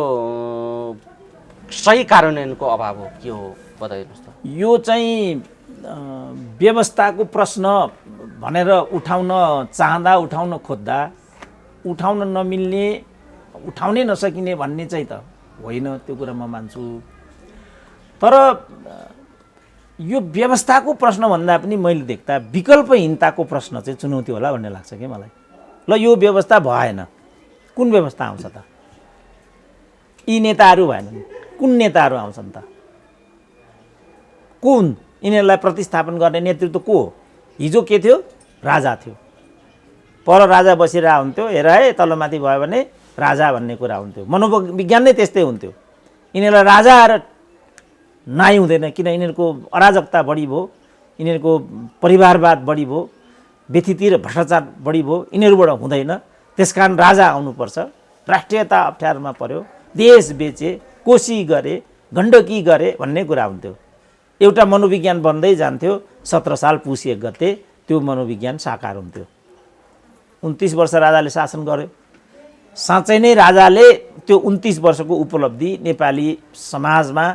सही कार्यान्वयनको अभाव हो, के हो बताइदिनुहोस् त। यो चाहिँ व्यवस्थाको प्रश्न भनेर उठाउन चाहँदा उठाउन खोज्दा उठाउन नमिल्ने उठाउनै नसकिने भन्ने चाहिँ त होइन, त्यो कुरा म मान्छु। तर यो व्यवस्थाको प्रश्न भन्दा पनि मैले देख्दा विकल्पहीनताको प्रश्न चाहिँ चुनौती होला भन्ने लाग्छ कि मलाई। ल यो व्यवस्था भएन, कुन व्यवस्था आउँछ त? यी नेताहरू भएनन्, कुन नेताहरू आउँछन् त? कुन यिनीहरूलाई प्रतिस्थापन गर्ने नेतृत्व को हो? हिजो के थियो? राजा थियो। पर राजा बसिरह हुन्थ्यो, हेर है तलमाथि भयो भने राजा भन्ने कुरा हुन्थ्यो। मनोविज्ञान नै त्यस्तै हुन्थ्यो। यिनीहरूलाई राजा आएर नाइ हुँदैन, किन यिनीहरूको अराजकता बढी भयो, यिनीहरूको परिवारवाद बढी भयो, व्यथिति र भ्रष्टाचार बढी भयो, यिनीहरूबाट हुँदैन। त्यसकारण राजा आउनुपर्छ। राष्ट्रियता अप्ठ्यारोमा पर्यो, देश बेचे, कोसी गरे, गण्डकी गरे भन्ने कुरा हुन्थ्यो। एउटा मनोविज्ञान बन्दै जान्थ्यो। 17 साल पुस 1 गते त्यो मनोविज्ञान साकार हुन्थ्यो। 29 वर्ष राजाले शासन गर्यो। साँच्चै नै राजाले त्यो 29 वर्षको उपलब्धि नेपाली समाजमा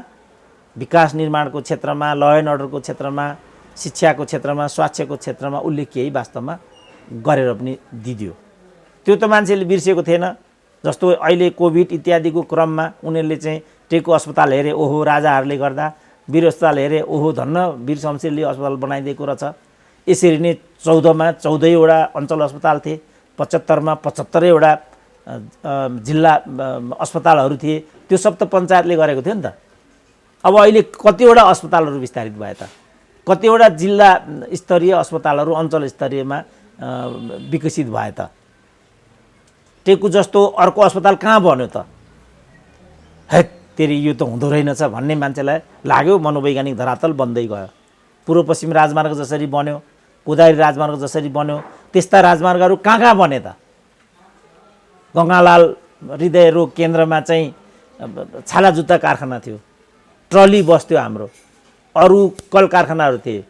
विकास निर्माणको क्षेत्रमा, ल एन्ड अर्डरको क्षेत्रमा, शिक्षाको क्षेत्रमा, स्वास्थ्यको क्षेत्रमा उसले केही वास्तवमा गरेर पनि दिदियो। त्यो त मान्छेले बिर्सेको थिएन। जस्तो अहिले कोभिड इत्यादिको क्रममा उनीहरूले चाहिँ टेको अस्पताल हेरे, ओहो राजाहरूले गर्दा, वीर अस्पताल हेरे, ओहो धन्न वीर शमशेरले अस्पताल बनाइदिएको रहेछ। यसरी नै 14मा 14वटा अञ्चल अस्पताल थिए, 75मा 75वटा जिल्ला अस्पतालहरू थिए। त्यो सब त पञ्चायतले गरेको थियो नि त। अब अहिले कतिवटा अस्पतालहरू विस्तारित भए त? कतिवटा जिल्ला स्तरीय अस्पतालहरू अञ्चल स्तरीयमा विकसित भए त? टेकु जस्तो अर्को अस्पताल कहाँ बन्यो त? है तेरि यो त हुँदो रहेनछ भन्ने मान्छेलाई लाग्यो। मनोवैज्ञानिक धरातल बन्दै गयो। पूर्व पश्चिम राजमार्ग जसरी बन्यो, कोदारी राजमार्ग जसरी बन्यो, त्यस्ता राजमार्गहरू कहाँ कहाँ बने त? गङ्गालाल हृदय रोग केन्द्रमा चाहिँ छाला जुत्ता कारखाना थियो, ट्रली बस थियो हाम्रो, अरू कल कारखानाहरू थिए।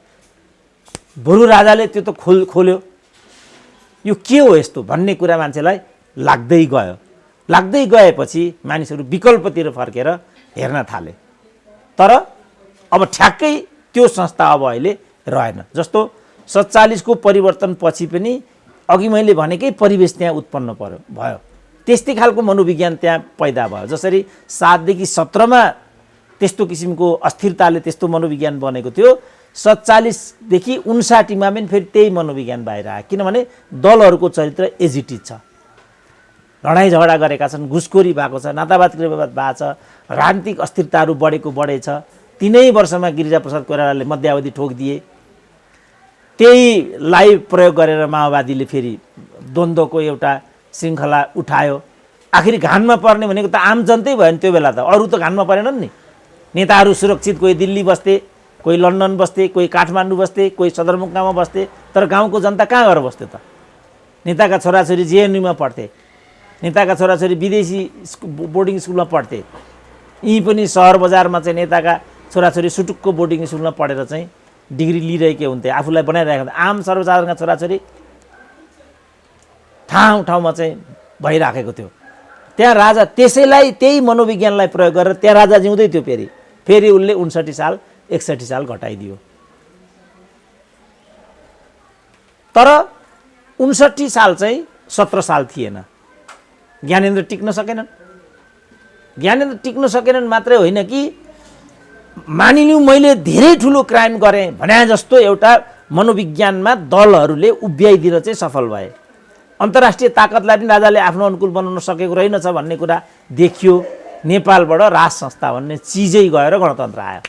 बरु राजाले त्यो त खोल्यो। यो के हो यस्तो भन्ने कुरा मान्छेलाई लाग्दै गयो। लाग्दै गएपछि मानिसहरू विकल्पतिर फर्केर हेर्न थाले। तर अब ठ्याक्कै त्यो संस्था अब अहिले रहेन। जस्तो 47 को परिवर्तन पछि पनि अघि मैले भनेकै परिवेश त्यहाँ उत्पन्न भयो। त्यस्तै खालको मनोविज्ञान त्यहाँ पैदा भयो। जसरी 7 देखि 17मा त्यस्तो किसिमको अस्थिरताले त्यस्तो मनोविज्ञान बनेको थियो, 47 देखि 59मा पनि फेरि त्यही मनोविज्ञान बाहिर आयो। किनभने दलहरूको चरित्र एजिटिभ छ, लडाइँ झगडा गरेका छन्, घुसखोरी भएको छ, नातावाद विवाद भएको छ, राजनीतिक अस्थिरताहरू बढेछ। 3 वर्षमा गिरिजाप्रसाद कोइरालाले मध्यावधि ठोकिदिए। त्यहीलाई प्रयोग गरेर माओवादीले फेरि द्वन्द्वको एउटा श्रृङ्खला उठायो। आखिर घानमा पर्ने भनेको त आम जनतै भयो नि त्यो बेला त। अरू त घानमा परेनन् नि। नेताहरू सुरक्षित, कोही दिल्ली बस्थे, कोही लन्डन बस्थे, कोही काठमाडौँ बस्थे, कोही सदरमुकाममा बस्थे। तर गाउँको जनता कहाँ गएर बस्थ्यो त? नेताका छोराछोरी जेएनयूमा पढ्थे, नेताका छोराछोरी विदेशी बोर्डिङ स्कुलमा पढ्थे। यी पनि सहर बजारमा चाहिँ नेताका छोराछोरी सुटुक्क बोर्डिङ स्कुलमा पढेर चाहिँ डिग्री लिइरहेकै हुन्थे, आफूलाई बनाइरहेका हुन्थे। आम सर्वसाधारणका छोराछोरी ठाउँमा चाहिँ भइराखेको थियो। त्यहाँ राजा त्यसैलाई त्यही मनोविज्ञानलाई प्रयोग गरेर त्यहाँ राजा जिउँदै थियो। फेरि उसले 59 साल 61 साल घटाइदियो। तर 59 साल चाहिँ 17 साल थिएन। ज्ञानेन्द्र टिक्न सकेनन्। ज्ञानेन्द्र टिक्न सकेनन् मात्रै होइन कि मानिलिउँ मैले धेरै ठुलो क्राइम गरेँ भने जस्तो एउटा मनोविज्ञानमा दलहरूले उभ्याइदिन चाहिँ सफल भए। अन्तर्राष्ट्रिय ताकतलाई पनि राजाले आफ्नो अनुकूल बनाउन सकेको रहेनछ भन्ने कुरा देखियो। नेपालबाट राज संस्था भन्ने चिजै गएर गणतन्त्र आयो।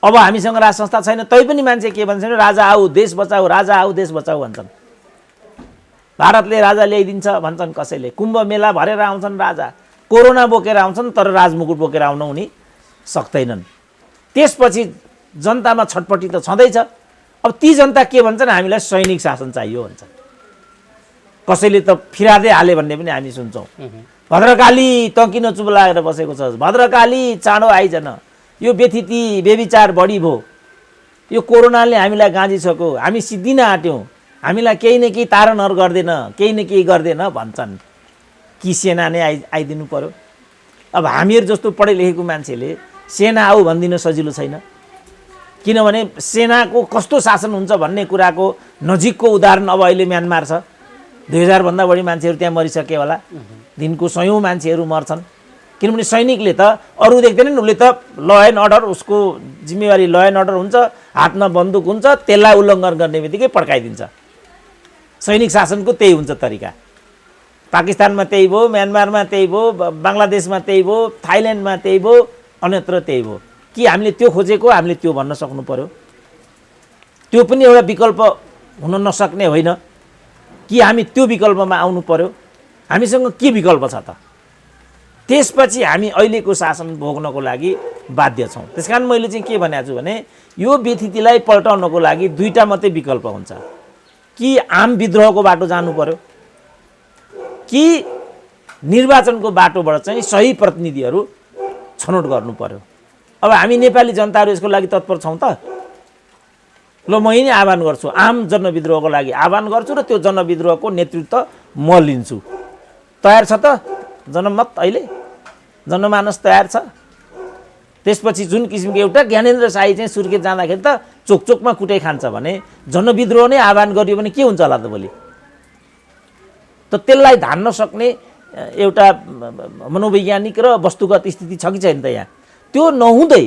अब हामीसँग राज संस्था छैन, तैपनि मान्छे के भन्छन्, राजा आऊ देश बचाऊ, राजा आऊ देश बचाऊ भन्छन्। भारतले राजा ल्याइदिन्छ भन्छन् कसैले। कुम्भ मेला भरेर आउँछन् राजा, कोरोना बोकेर आउँछन्, तर राजमुकुट बोकेर आउन उनी सक्दैनन्। त्यसपछि जनतामा छटपटी त छँदैछ। अब ती जनता के भन्छन्, हामीलाई सैनिक शासन चाहियो भन्छन्। कसैले त फिरादै हाले भन्ने पनि हामी सुन्छौँ। भद्रकाली त किन चुप लागेर बसेको छ, भद्रकाली चाँडो आइजन, यो व्यथिति बेविचार बढी भयो, यो कोरोनाले हामीलाई गाँजिसक्यो, हामी सिद्धिन आँट्यौँ, हामीलाई केही न केही तारणहरू गर्दैन, केही न केही गर्दैन भन्छन्। कि सेना नै आइदिनु पर्यो? अब हामीहरू जस्तो पढे लेखेको मान्छेले सेना आऊ भनिदिन सजिलो छैन। किनभने सेनाको कस्तो शासन हुन्छ भन्ने कुराको नजिकको उदाहरण अब अहिले म्यानमार छ। 2000 भन्दा बढी मान्छेहरू त्यहाँ मरिसके होला। दिनको सयौँ मान्छेहरू मर्छन्। किनभने सैनिकले त अरू देख्दैनन्, उसले त ल एन्ड अर्डर, उसको जिम्मेवारी ल एन्ड अर्डर हुन्छ, हातमा बन्दुक हुन्छ, त्यसलाई उल्लङ्घन गर्ने बित्तिकै पड्काइदिन्छ। सैनिक शासनको त्यही हुन्छ तरिका। पाकिस्तानमा त्यही भयो, म्यानमारमा त्यही भयो, बङ्गलादेशमा त्यही भयो, थाइल्यान्डमा त्यही भयो, अन्यत्र त्यही भयो। कि हामीले त्यो खोजेको, हामीले त्यो भन्न सक्नु पर्यो। त्यो पनि एउटा विकल्प हुन नसक्ने होइन कि हामी त्यो विकल्पमा आउनु पर्यो। हामीसँग के विकल्प छ त? त्यसपछि हामी अहिलेको शासन भोग्नको लागि बाध्य छौँ। त्यसकारण मैले चाहिँ के भनेको छु भने यो व्यथितिलाई पल्टाउनको लागि दुईटा मात्रै विकल्प हुन्छ। कि आम विद्रोहको बाटो जानु पर्यो, कि निर्वाचनको बाटोबाट चाहिँ सही प्रतिनिधिहरू छनौट गर्नु पर्यो। अब हामी नेपाली जनताहरू यसको लागि तत्पर छौँ त? ल म नै आह्वान गर्छु, आम जनविद्रोहको लागि आह्वान गर्छु र त्यो जनविद्रोहको नेतृत्व म लिन्छु। तयार छ त जनमत? अहिले जनमानस तयार छ? त्यसपछि जुन किसिमको एउटा ज्ञानेन्द्र शाही चाहिँ सुर्खेत जाँदाखेरि त चोकचोकमा कुटै खान्छ भने जनविद्रोह नै आह्वान गरियो भने के हुन्छ होला त भोलि? त त्यसलाई धान्न सक्ने एउटा मनोवैज्ञानिक र वस्तुगत स्थिति छ कि छैन त यहाँ? त्यो नहुँदै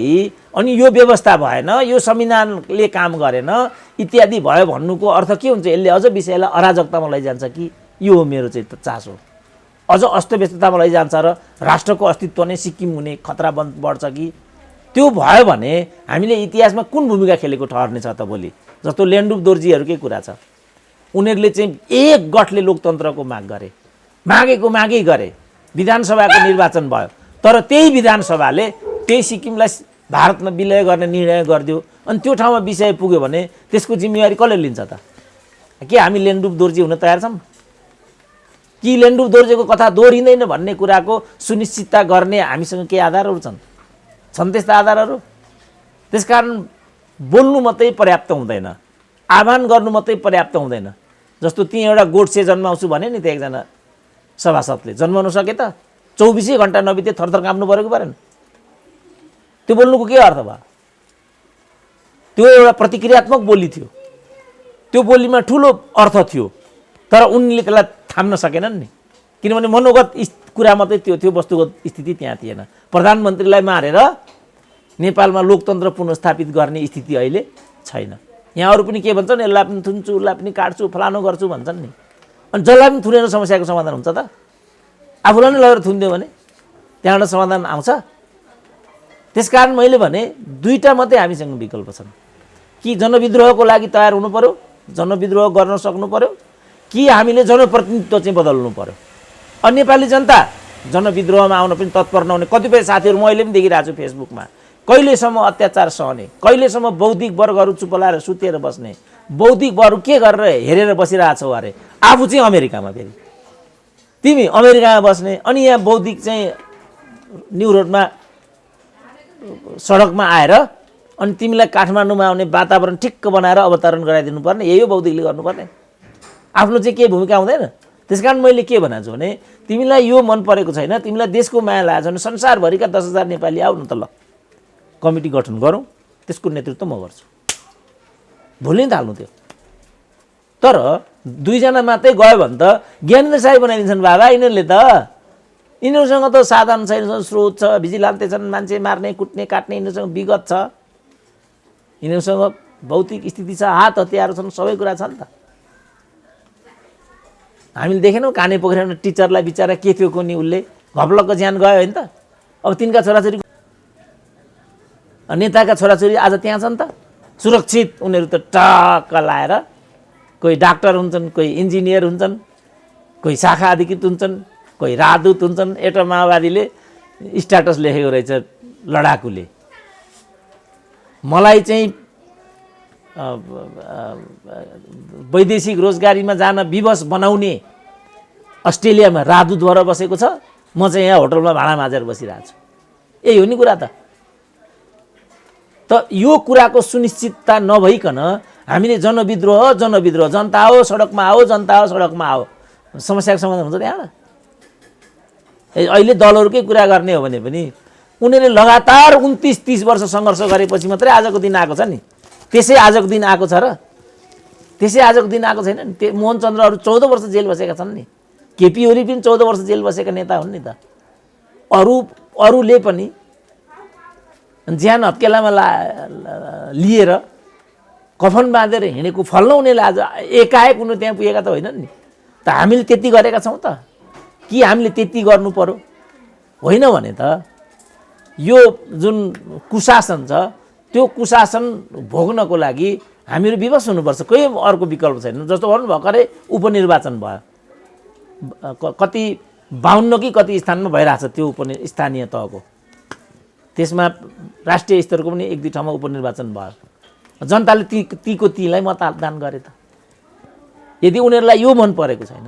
अनि यो व्यवस्था भएन, यो संविधानले काम गरेन इत्यादि भयो भन्नुको अर्थ के हुन्छ? यसले अझ विषयलाई अराजकतामा लैजान्छ कि? यो हो मेरो चाहिँ चासो। अझ अस्तव्यस्ततामा लैजान्छ र राष्ट्रको अस्तित्व नै सिक्किम हुने खतरा बढ्छ कि? त्यो भयो भने हामीले इतिहासमा कुन भूमिका खेलेको ठहर्नेछ त भोलि? जस्तो लेन्डुप दोर्जीहरूकै कुरा छ। उनीहरूले चाहिँ एक गठले लोकतन्त्रको माग गरे, मागै गरे, विधानसभाको निर्वाचन भयो, तर त्यही विधानसभाले त्यही सिक्किमलाई भारतमा विलय गर्ने निर्णय गरिदियो। अनि त्यो ठाउँमा विषय पुग्यो भने त्यसको जिम्मेवारी कसले लिन्छ त? के हामी लेन्डुप दोर्जी हुन तयार छौँ? कि लेन्डुप दोर्जेको कथा दोहोरिँदैन भन्ने कुराको सुनिश्चितता गर्ने हामीसँग के आधारहरू छन् त्यस्ता आधारहरू? त्यसकारण बोल्नु मात्रै पर्याप्त हुँदैन, आह्वान गर्नु मात्रै पर्याप्त हुँदैन। जस्तो त्यही एउटा गोडसे जन्माउँछु भने नि त एकजना सभासदले जन्माउनु सके त? 24 घन्टा नबिते थरथर काँप्नु परेको परेन? त्यो बोल्नुको के अर्थ भयो? त्यो एउटा प्रतिक्रियात्मक बोली थियो, त्यो बोलीमा ठुलो अर्थ थियो, तर उनले त्यसलाई थाम्न सकेनन् नि। किनभने मनोगत कुरा मात्रै त्यो थियो, वस्तुगत स्थिति त्यहाँ थिएन। प्रधानमन्त्रीलाई मारेर नेपालमा लोकतन्त्र पुनर्स्थापित गर्ने स्थिति अहिले छैन। यहाँ अरू पनि के भन्छन्, यसलाई पनि थुन्छु, उसलाई पनि काट्छु, फलानु गर्छु भन्छन् नि। अनि जसलाई पनि थुनेर समस्याको समाधान हुन्छ त? आफूलाई नै लगेर थुनिदियो भने त्यहाँबाट समाधान आउँछ? त्यसकारण मैले भने दुईटा मात्रै हामीसँग विकल्प छन्। कि जनविद्रोहको लागि तयार हुनु पर्यो, जनविद्रोह गर्न सक्नु पर्यो, कि हामीले जनप्रतिनिधित्व चाहिँ बदल्नु पर्यो। अनि नेपाली जनता जनविद्रोहमा आउन पनि तत्पर नहुने कतिपय साथीहरू म अहिले पनि देखिरहेको छु फेसबुकमा। कहिलेसम्म अत्याचार सहने, कहिलेसम्म बौद्धिक वर्गहरू चुप लाएर सुतेर बस्ने, बौद्धिक वर्ग के गरेर हेरेर बसिरहेछौ अरे? आफू चाहिँ अमेरिकामा, फेरि तिमी अमेरिकामा बस्ने, अनि यहाँ बौद्धिक चाहिँ न्यु रोडमा सडकमा आएर अनि तिमीलाई काठमाडौँमा आउने वातावरण ठिक्क बनाएर अवतरण गराइदिनु पर्ने, यही हो बौद्धिकले गर्नुपर्ने। आफ्नो चाहिँ के भूमिका हुँदैन? त्यसकारण मैले के भनेको छु भने तिमीलाई यो मन परेको छैन, तिमीलाई देशको माया लागेको छैन, संसारभरिका 10,000 नेपाली आऊ न त, ल कमिटी गठन गरौँ, त्यसको नेतृत्व म गर्छु, भोलि नै थाल्नु थियो। तर दुईजना मात्रै गयो भने त ज्ञानेन्द्र शाही बनाइदिन्छन् बाबा यिनीहरूले त। यिनीहरूसँग त साधन छैन, स्रोत छ, भिजिलान्ते छन्, मान्छे मार्ने कुट्ने काट्ने, यिनीहरूसँग विगत छ, यिनीहरूसँग भौतिक स्थिति छ, हात हतियार छन्, सबै कुरा छ नि त। हामीले देखेनौँ काने पोखरीमा टिचरलाई बिचरा के थियो कुनै उसले घप्लक्क ज्यान गयो होइन त। अब तिनका छोराछोरी नेताका छोराछोरी आज त्यहाँ छन् त, सुरक्षित। उनीहरू त टक्क लाएर कोही डाक्टर हुन्छन्, कोही इन्जिनियर हुन्छन्, कोही शाखा अधिकृत हुन्छन्, कोही राजदूत हुन्छन्। एउटा माओवादीले स्ट्याटस लेखेको रहेछ लडाकुले, मलाई चाहिँ वैदेशिक रोजगारीमा जान विवश बनाउने अस्ट्रेलियामा राजदूत भएर बसेको छ, म चाहिँ यहाँ होटलमा भाडा माझेर बसिरहेको छु। यही हो नि कुरा त। त यो कुराको सुनिश्चितता नभइकन हामीले जनविद्रोह, जनता हो सडकमा आओ, जनता हो सडकमा आओ, समस्याको समाधान हुन्छ त्यहाँबाट? अहिले दलहरूकै कुरा गर्ने हो भने पनि उनीहरूले लगातार 29-30 वर्ष सङ्घर्ष गरेपछि मात्रै आजको दिन आएको छ नि। त्यसै आजको दिन आएको छ र? त्यसै आजको दिन आएको छैन नि। मोहन चन्द्रहरू 14 वर्ष जेल बसेका छन् नि। केपी ओली पनि 14 वर्ष जेल बसेका नेता हुन् नि त। अरूले पनि ज्यान हत्केलामा लिएर कफन बाँधेर हिँडेको फल्न उनीहरूले आज एकाएक उनीहरू त्यहाँ पुगेका त होइनन् नि। त हामीले त्यति गरेका छौँ त कि हामीले त्यति गर्नु पर्यो? होइन भने त यो जुन कुशासन छ त्यो कुशासन भोग्नको लागि हामीहरू विवश हुनुपर्छ। कोही अर्को विकल्प छैन। जस्तो भन्नु भर्खरै उपनिर्वाचन भयो, कति 52 कि कति स्थानमा भइरहेछ त्यो स्थानीय तहको। त्यसमा राष्ट्रिय स्तरको पनि 1-2 ठाउँमा उपनिर्वाचन भयो। जनताले तीको तीलाई मतदान गरे त। यदि उनीहरूलाई यो मन परेको छैन,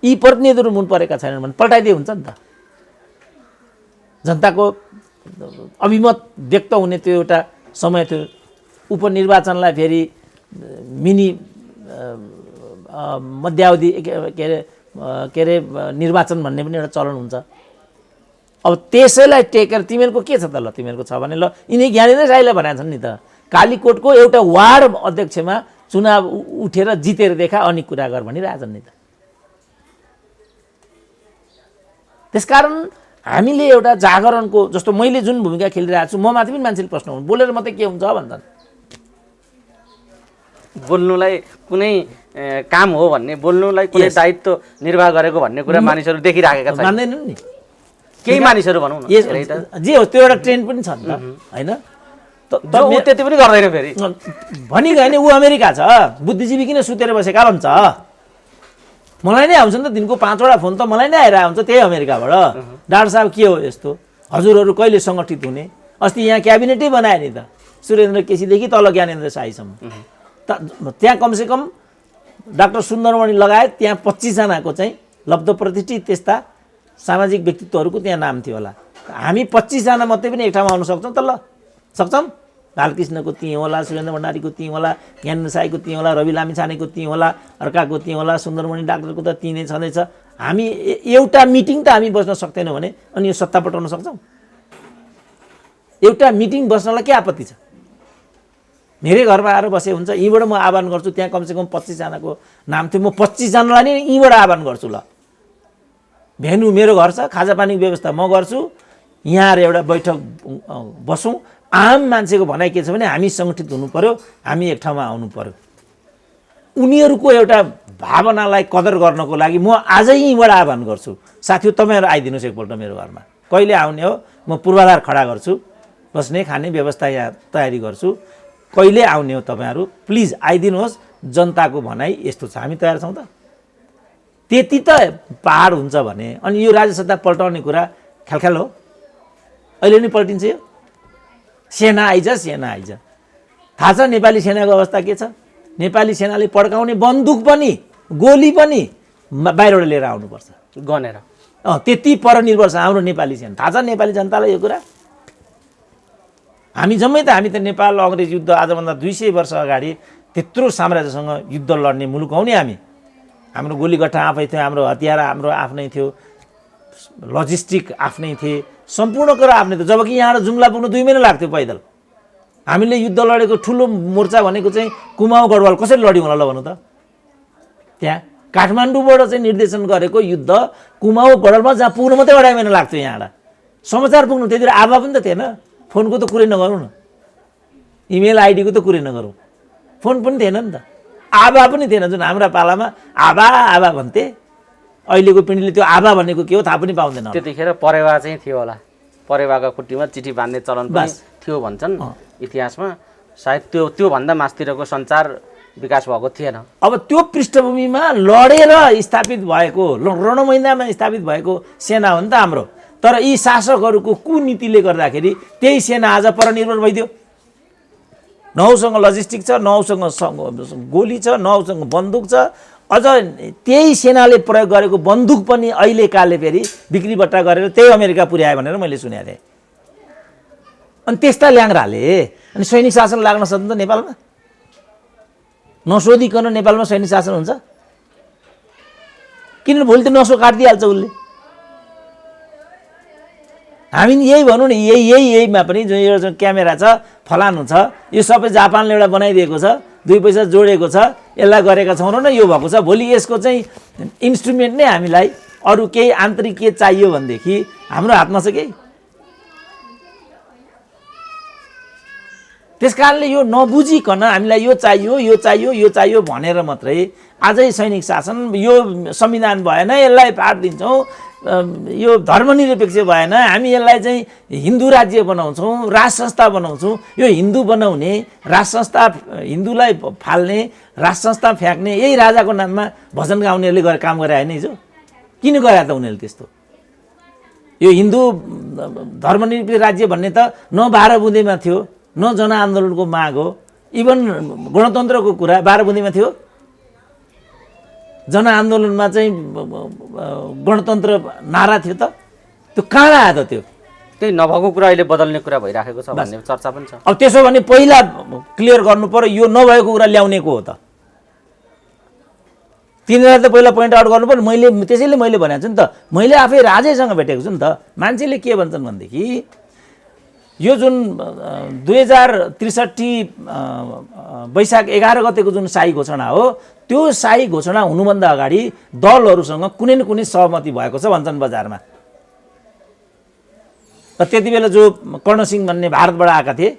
यी प्रतिनिधिहरू मन परेका छैनन् भने पल्टाइदिए हुन्छ नि त। जनताको अभिमत व्यक्त हुने त्यो एउटा समय थियो। उपनिर्वाचनलाई फेरि मिनी मध्यावधि के अरे निर्वाचन भन्ने पनि एउटा चलन हुन्छ। अब त्यसैलाई टेकेर तिमीहरूको के छ त? ल तिमीहरूको छ भने ल यिनी ज्ञानेन्द्र साईलाई भनेका छन् नि त, कालीकोटको एउटा वार्ड अध्यक्षमा चुनाव उठेर जितेर देखा अनि कुरा गर भनिरहेछन् नि त। त्यसकारण हामीले एउटा जागरणको जस्तो मैले जुन भूमिका खेलिरहेको छु, म माथि पनि मान्छेले प्रश्न हुन् बोलेर मात्रै के हुन्छ भन्छन्। बोल्नुलाई कुनै काम हो भन्ने, बोल्नुलाई कुनै दायित्व निर्वाह गरेको भन्ने कुरा मानिसहरू देखिराखेका छन्। मान्दैनन् नि केही मानिसहरू भनौँ न। जे हो त्यो एउटा ट्रेन्ड पनि छ नि त, होइन? ऊ त्यति पनि गर्दैन फेरि भनिगयो भने ऊ अमेरिका छ, बुद्धिजीवी किन सुतेर बसेका भन्छ। मलाई नै आउँछ नि त दिनको 5वटा फोन त मलाई नै आइरहेको हुन्छ त्यही अमेरिकाबाट। डाक्टर साहब के हो यस्तो, हजुरहरू कहिले सङ्गठित हुने? अस्ति यहाँ क्याबिनेटै बनायो नि त, सुरेन्द्र केसीदेखि तल ज्ञानेन्द्र साईसम्म। त त्यहाँ कमसेकम डाक्टर सुन्दरमणि लगायत त्यहाँ 25 जनाको चाहिँ लब्ध प्रतिष्ठित त्यस्ता सामाजिक व्यक्तित्वहरूको त्यहाँ नाम थियो होला। हामी 25 जना मात्रै पनि एक ठाउँमा आउन सक्छौँ त? ल सक्छौँ। बालकृष्णको त्यहीँ होला, सुरेन्द्र भण्डारीको त्यहीँ होला, ज्ञानेन्द्र साईको त्यहीँ होला, रवि लामिछानेको त्यहीँ होला, अर्काको त्यहीँ होला, सुन्दरमणि डाक्टरको त त्यहीँ नै छँदैछ। हामी एउटा मिटिङ त हामी बस्न सक्दैनौँ भने अनि यो सत्ता पटाउन सक्छौँ? एउटा मिटिङ बस्नलाई के आपत्ति छ? मेरै घरमा आएर बसे हुन्छ, यहीँबाट म आह्वान गर्छु। त्यहाँ कमसेकम 25 जनाको नाम थियो, म 25 जनालाई नै यहीँबाट आह्वान गर्छु। ल भेन्यू मेरो घर छ, खाजापानीको व्यवस्था म गर्छु, यहाँ आएर एउटा बैठक बसौँ। आम मान्छेको भनाइ के छ भने हामी सङ्गठित हुनु पर्यो, हामी एक ठाउँमा आउनु पर्यो। उनीहरूको एउटा भावनालाई कदर गर्नको लागि म आजै यहीँबाट आह्वान गर्छु, साथीहरू तपाईँहरू आइदिनुहोस् एकपल्ट मेरो घरमा। कहिले आउने हो म पूर्वाधार खडा गर्छु, बस्ने खाने व्यवस्था यहाँ तयारी गर्छु। कहिले आउने हो तपाईँहरू, प्लिज आइदिनुहोस्। जनताको भनाइ यस्तो छ, हामी तयार छौँ त। त्यति त पहाड हुन्छ भने अनि यो राज्य सत्ता पल्टाउने कुरा ख्यालख्याल हो? अहिले नि पल्टिन्छ यो? सेना आइज, सेना आइज। थाहा छ नेपाली सेनाको अवस्था के छ? नेपाली सेनाले पड्काउने बन्दुक पनि गोली पनि बाहिरबाट लिएर आउनुपर्छ गनेर। त्यति परनिर्भर छ हाम्रो नेपाली सेना। थाहा छ नेपाली जनतालाई यो कुरा? हामी जम्मै त हामी त नेपाल अङ्ग्रेज युद्ध आजभन्दा 200 वर्ष अगाडि त्यत्रो साम्राज्यसँग युद्ध लड्ने मुलुक हौ नि हामी। हाम्रो गोलीगट्टा आफै थियो, हाम्रो हतियार हाम्रो आफ्नै थियो, लजिस्टिक आफ्नै थिए, सम्पूर्ण कुरा आफ्नै थियो। जबकि यहाँबाट जुम्ला पुग्नु 2 महिना लाग्थ्यो पैदल। हामीले युद्ध लडेको ठुलो मोर्चा भनेको चाहिँ कुमाऊँ गढवाल कसरी लड्यौँ होला ल भन्नु त? त्यहाँ काठमाडौँबाट चाहिँ निर्देशन गरेको युद्ध कुमाऊ बर्डरमा जहाँ पुग्नु मात्रै अढाई महिना लाग्थ्यो यहाँबाट समाचार पुग्नु त्यतिर आभा पनि त थिएन फोनको त कुरै नगरौँ न इमेल आइडीको त कुरै नगरौँ फोन पनि थिएन नि त आभा पनि थिएन जुन हाम्रा पालामा आभा आभा भन्थे अहिलेको पिँढीले त्यो आभा भनेको के हो थाहा पनि पाउँदैन त्यतिखेर परेवा चाहिँ थियो होला परेवाको खुट्टीमा चिठी बाँध्ने चलन पनि थियो भन्छन् इतिहासमा सायद त्योभन्दा मास्तिरको सञ्चार विकास भएको थिएन अब त्यो पृष्ठभूमिमा लडेर स्थापित भएको रणमैदानमा स्थापित भएको सेना हो नि त हाम्रो तर यी शासकहरूको कुनीतिले गर्दाखेरि त्यही सेना आज परनिर्भर भइदियो नौसँग लजिस्टिक छ नौसँग गोली छ नौसँग बन्दुक छ अझ त्यही सेनाले प्रयोग गरेको बन्दुक पनि अहिले काले फेरि बिक्रीबट्टा गरेर त्यही अमेरिका पुर्यायो भनेर मैले सुनेको थिएँ अनि त्यस्ता ल्याङ्ग्राले अनि सैनिक शासन लाग्न सक्छ नेपालमा नसोधिकन नेपालमा सैनिक शासन हुन्छ किन भोलि त नसो काटिदिइहाल्छ उसले हामी यही भनौँ न यहीमा पनि जो यो क्यामेरा छ फलानु छ यो सबै जापानले एउटा बनाइदिएको छ 2 पैसा जोडेको छ यसलाई गरेका छौँ र यो भएको छ भोलि यसको चाहिँ इन्स्ट्रुमेन्ट नै हामीलाई अरू केही आन्तरिक के चाहियो भनेदेखि हाम्रो हातमा छ केही त्यसकारणले यो नबुझिकन हामीलाई यो चाहियो भनेर मात्रै आजै सैनिक शासन यो संविधान भएन यसलाई फाट दिन्छौँ यो धर्मनिरपेक्ष भएन हामी यसलाई चाहिँ हिन्दू राज्य बनाउँछौँ राज संस्था बनाउँछौँ यो हिन्दू बनाउने राज संस्था हिन्दूलाई फाल्ने राज संस्था फ्याँक्ने यही राजाको नाममा भजन गाउनेहरूले गरेर काम गरे होइन हिजो किन गरे त उनीहरूले त्यस्तो यो हिन्दू धर्मनिरपेक्ष राज्य भन्ने त न 12 बुँदेमा थियो न जनआन्दोलनको माग हो इभन गणतन्त्रको कुरा 12 बुँदेमा थियो जनआन्दोलनमा चाहिँ गणतन्त्र नारा थियो त त्यो कहाँ आयो त त्यो त्यही नभएको कुरा अहिले बदल्ने कुरा भइराखेको छ भन्ने चर्चा पनि छ अब त्यसो भने पहिला क्लियर गर्नु पर्यो यो नभएको कुरा ल्याउनेको हो त तिनीलाई त पहिला पोइन्ट आउट गर्नु पर्यो त्यसैले मैले भनेको छु नि त मैले आफै राजैसँग भेटेको छु नि त मान्छेले के भन्छन् भनेदेखि यो जुन 2063 वैशाख 11 गतेको जुन शाही घोषणा हो त्यो शाही घोषणा हुनुभन्दा अगाडि दलहरूसँग कुनै न कुनै सहमति भएको छ भन्छन् बजारमा र त्यति बेला जो कर्णसिंह भन्ने भारतबाट आएका थिए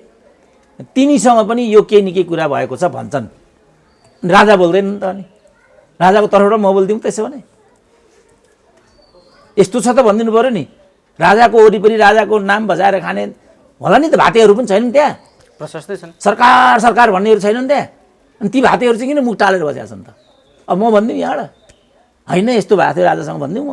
तिनीसँग पनि यो केही न केही कुरा भएको छ भन्छन् राजा बोल्दैन नि त अनि राजाको तर्फबाट म बोलिदिउँ त्यसो भने यस्तो छ त भनिदिनु पर्यो नि राजाको वरिपरि राजाको नाम बजाएर खाने होला नि त भातेहरू पनि छैनन् त्यहाँ प्रशस्तै छन् सरकार भन्नेहरू छैनन् त्यहाँ अनि ती भातेहरू चाहिँ किन मुख टालेर बसेका छन् त अब म भनिदिउँ यहाँबाट होइन यस्तो भएको थियो राजासँग भनिदिउँ म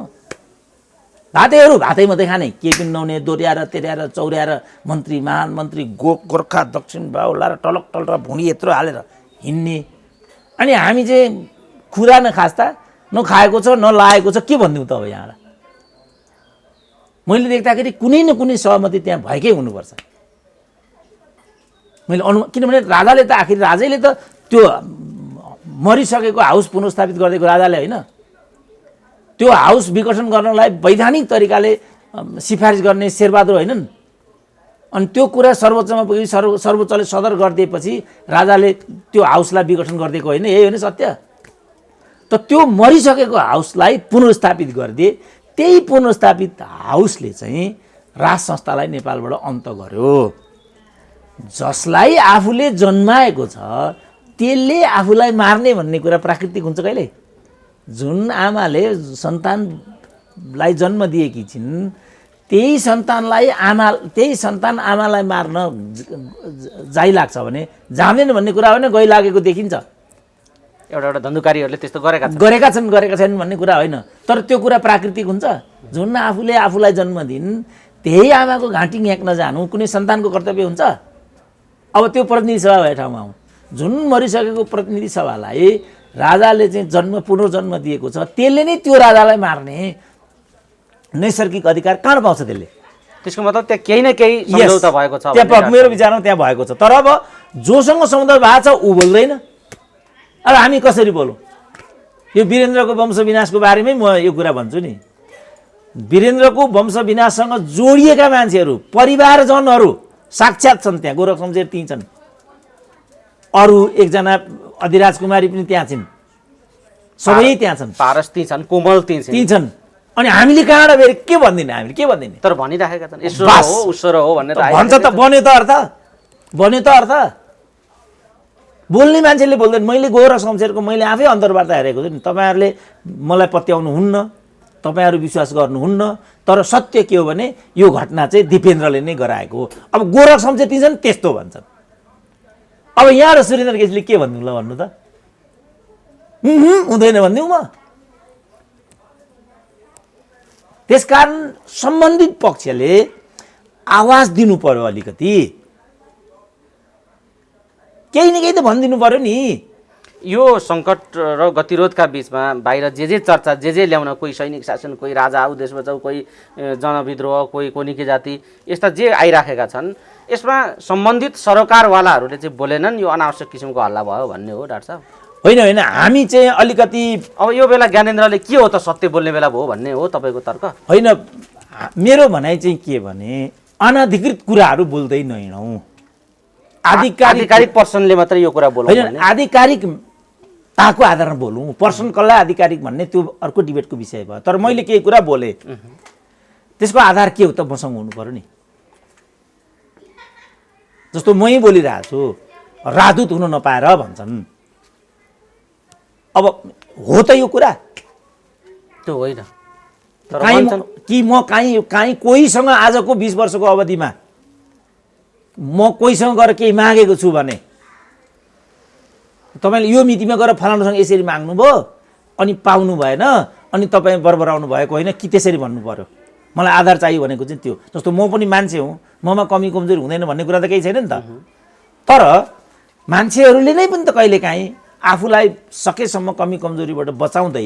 भातेहरू भातै मात्रै खाने के पनि नहुने दोर्याएर तेर्याएर चौर्याएर मन्त्री महामन्त्री गोर्खा दक्षिण बाहुला र टलक टलक भुँडी यत्रो हालेर हिँड्ने अनि हामी चाहिँ खुरा नखास्ता नखाएको छ नलाएको छ के भनिदिउँ त अब यहाँबाट मैले देख्दाखेरि कुनै न कुनै सहमति त्यहाँ भएकै हुनुपर्छ मैले किनभने राजाले त आखिर राजैले त त्यो मरिसकेको हाउस पुनर्स्थापित गरिदिएको राजाले होइन त्यो हाउस विघटन गर्नलाई वैधानिक तरिकाले सिफारिस गर्ने शेरबहादुर होइनन् अनि त्यो कुरा सर्वोच्चमा पुगी सर्वोच्चले सदर गरिदिएपछि राजाले त्यो हाउसलाई विघटन गरिदिएको होइन यही हो नि सत्य त त्यो मरिसकेको हाउसलाई पुनर्स्थापित गरिदिए त्यही पुनर्स्थापित हाउसले चाहिँ राज संस्थालाई नेपालबाट अन्त गर्यो जसलाई आफूले जन्माएको छ त्यसले आफूलाई मार्ने भन्ने कुरा प्राकृतिक हुन्छ कहिले जुन आमाले सन्तानलाई जन्म दिएकी छिन् त्यही सन्तान आमालाई मार्न जाइ लाग्छ भने जाँदैन भन्ने कुरा होइन गइ लागेको देखिन्छ एउटा धन्धुकारीहरूले त्यस्तो गरेका छैनन् भन्ने कुरा होइन तर त्यो कुरा प्राकृतिक हुन्छ जुन आफूले आफूलाई जन्म दिन् त्यही आमाको घाँटी ह्याक्न जानु कुनै सन्तानको कर्तव्य हुन्छ अब त्यो प्रतिनिधि सभा भए ठाउँमा आउँ जुन मरिसकेको प्रतिनिधि सभालाई राजाले चाहिँ पुनर्जन्म दिएको छ त्यसले नै त्यो राजालाई मार्ने नैसर्गिक अधिकार कहाँ पाउँछ त्यसले त्यसको मतलब त्यहाँ केही न केही सम्झौता भएको छ त्यहाँ मेरो विचारमा त्यहाँ भएको छ तर अब जोसँग सम्झौता भएको छ ऊ बोल्दैन अब हामी कसरी बोलौँ यो वीरेन्द्रको वंश विनाशको बारेमै म यो कुरा भन्छु नि वीरेन्द्रको वंश विनाशसँग जोडिएका मान्छेहरू परिवारजनहरू साक्षात छन् त्यहाँ गोरख शमशेर ती छन् अरू एकजना अधिराज कुमारी पनि त्यहाँ छिन् सबै त्यहाँ छन्, पारस ती छन्, कोमल ती ती छन्। अनि हामीले कहाँबाट फेरि के भन्दिने, हामीले के भन्दिने? तर भनिराखेका छन् ईश्वर बस। हो ईश्वर हो भन्ने त भन्छ त, बन्यो त अर्थ, बन्यो त अर्थ। बोल्ने मान्छेले बोल्दैन। मैले गोरा शमशेरको मैले आफै अन्तर्वार्ता हेरेको छु नि। तपाईँहरूले मलाई पत्याउनुहुन्न, तपाईँहरू विश्वास गर्नुहुन्न, तर सत्य के हो भने यो घटना चाहिँ दिपेन्द्रले नै गराएको हो। अब गोरख शमशेर ती छन् त्यस्तो भन्छन्। अब यहाँ र सुरेन्द्र केसीले के भन्नु ल भन्नु त? हुँदैन भनिदिउँ म। त्यसकारण सम्बन्धित पक्षले आवाज दिनु पर्यो, अलिकति केही न केही त भनिदिनु पर्यो नि। यो सङ्कट र गतिरोधका बिचमा बाहिर जे चर्चा जे ल्याउन, कोही सैनिक शासन, कोही राजा आऊ देश बचाऊ, कोही जनविद्रोह, कोही कोनिके जाति, यस्ता जे आइराखेका छन्, यसमा सम्बन्धित सरकारवालाहरूले चाहिँ बोलेनन्, यो अनावश्यक किसिमको हल्ला भयो भन्ने हो डाक्टर साहब? होइन होइन, हामी चाहिँ अलिकति अब यो बेला ज्ञानेन्द्रले के हो त सत्य बोल्ने बेला भयो भन्ने हो तपाईँको तर्क? होइन, मेरो भनाइ चाहिँ के भने अनधिकृत कुराहरू बोल्दै नहिँडौँ। आधिकारिक पर्सनले मात्रै यो कुरा बोल्नु होइन, आधिकारिकताको आधारमा बोलौँ। पर्सन कसलाई आधिकारिक भन्ने त्यो अर्को डिबेटको विषय भयो। तर मैले केही कुरा बोलेँ, त्यसको आधार के हो त मसँग हुनु पर्यो नि। जस्तो मै बोलिरहेको छु, राजदूत हुन नपाएर भन्छन्। अब हो त यो कुरा? त्यो होइन। कि म काहीँ कोहीसँग आजको 20 वर्षको अवधिमा म कोहीसँग गएर केही मागेको छु भने तपाईँले यो मितिमा गएर फलानुसँग यसरी माग्नुभयो अनि पाउनु भएन अनि तपाईँ बरबराउनु भएको होइन कि त्यसरी भन्नु पर्यो? मलाई आधार चाहियो भनेको चाहिँ त्यो। जस्तो म पनि मान्छे हुँ, ममा कमी कमजोरी हुँदैन भन्ने कुरा त केही छैन नि त। तर मान्छेहरूले नै पनि त कहिलेकाहीँ आफूलाई सकेसम्म कमी कमजोरीबाट बचाउँदै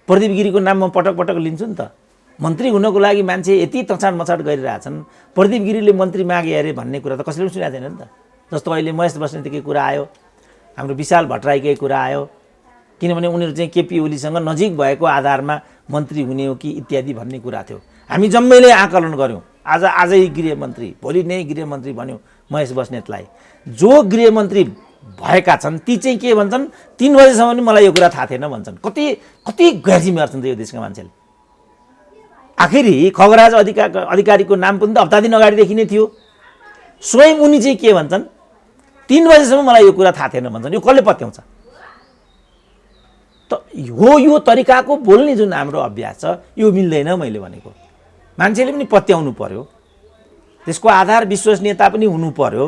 प्रदीप गिरीको नाम म पटक पटक लिन्छु नि त। मन्त्री हुनको लागि मान्छे यति तछाड मछाड गरिरहेछन्, प्रदीप गिरीले मन्त्री मागे अरे भन्ने कुरा त कसैले पनि सुनेको छैन नि त। जस्तो अहिले महेश बस्नेतकै कुरा आयो, हाम्रो विशाल भट्टराईकै कुरा आयो, किनभने उनीहरू चाहिँ केपी ओलीसँग नजिक भएको आधारमा मन्त्री हुने हो कि इत्यादि भन्ने कुरा थियो। हामी जम्मैले आकलन गऱ्यौँ। आजै गृहमन्त्री, भोलि नै गृहमन्त्री भन्यो महेश बस्नेतलाई। जो गृहमन्त्री भएका छन् ती चाहिँ के भन्छन्, 3 बजेसम्म पनि मलाई यो कुरा थाहा थिएन भन्छन्। कति गैरजिम्मेवार छन् त यो देशका मान्छेले। आखिरी खगराज अधिकारीको नाम पनि त हप्ता दिन अगाडिदेखि नै थियो। स्वयं उनी चाहिँ के भन्छन्, 3 बजेसम्म मलाई यो कुरा थाहा थिएन भन्छन्। यो कसले पत्याउँछ त? यो तरिकाको बोल्ने जुन हाम्रो अभ्यास छ यो मिल्दैन। मैले भनेको मान्छेले पनि पत्याउनु पर्यो, त्यसको आधार विश्वसनीयता पनि हुनु पर्यो।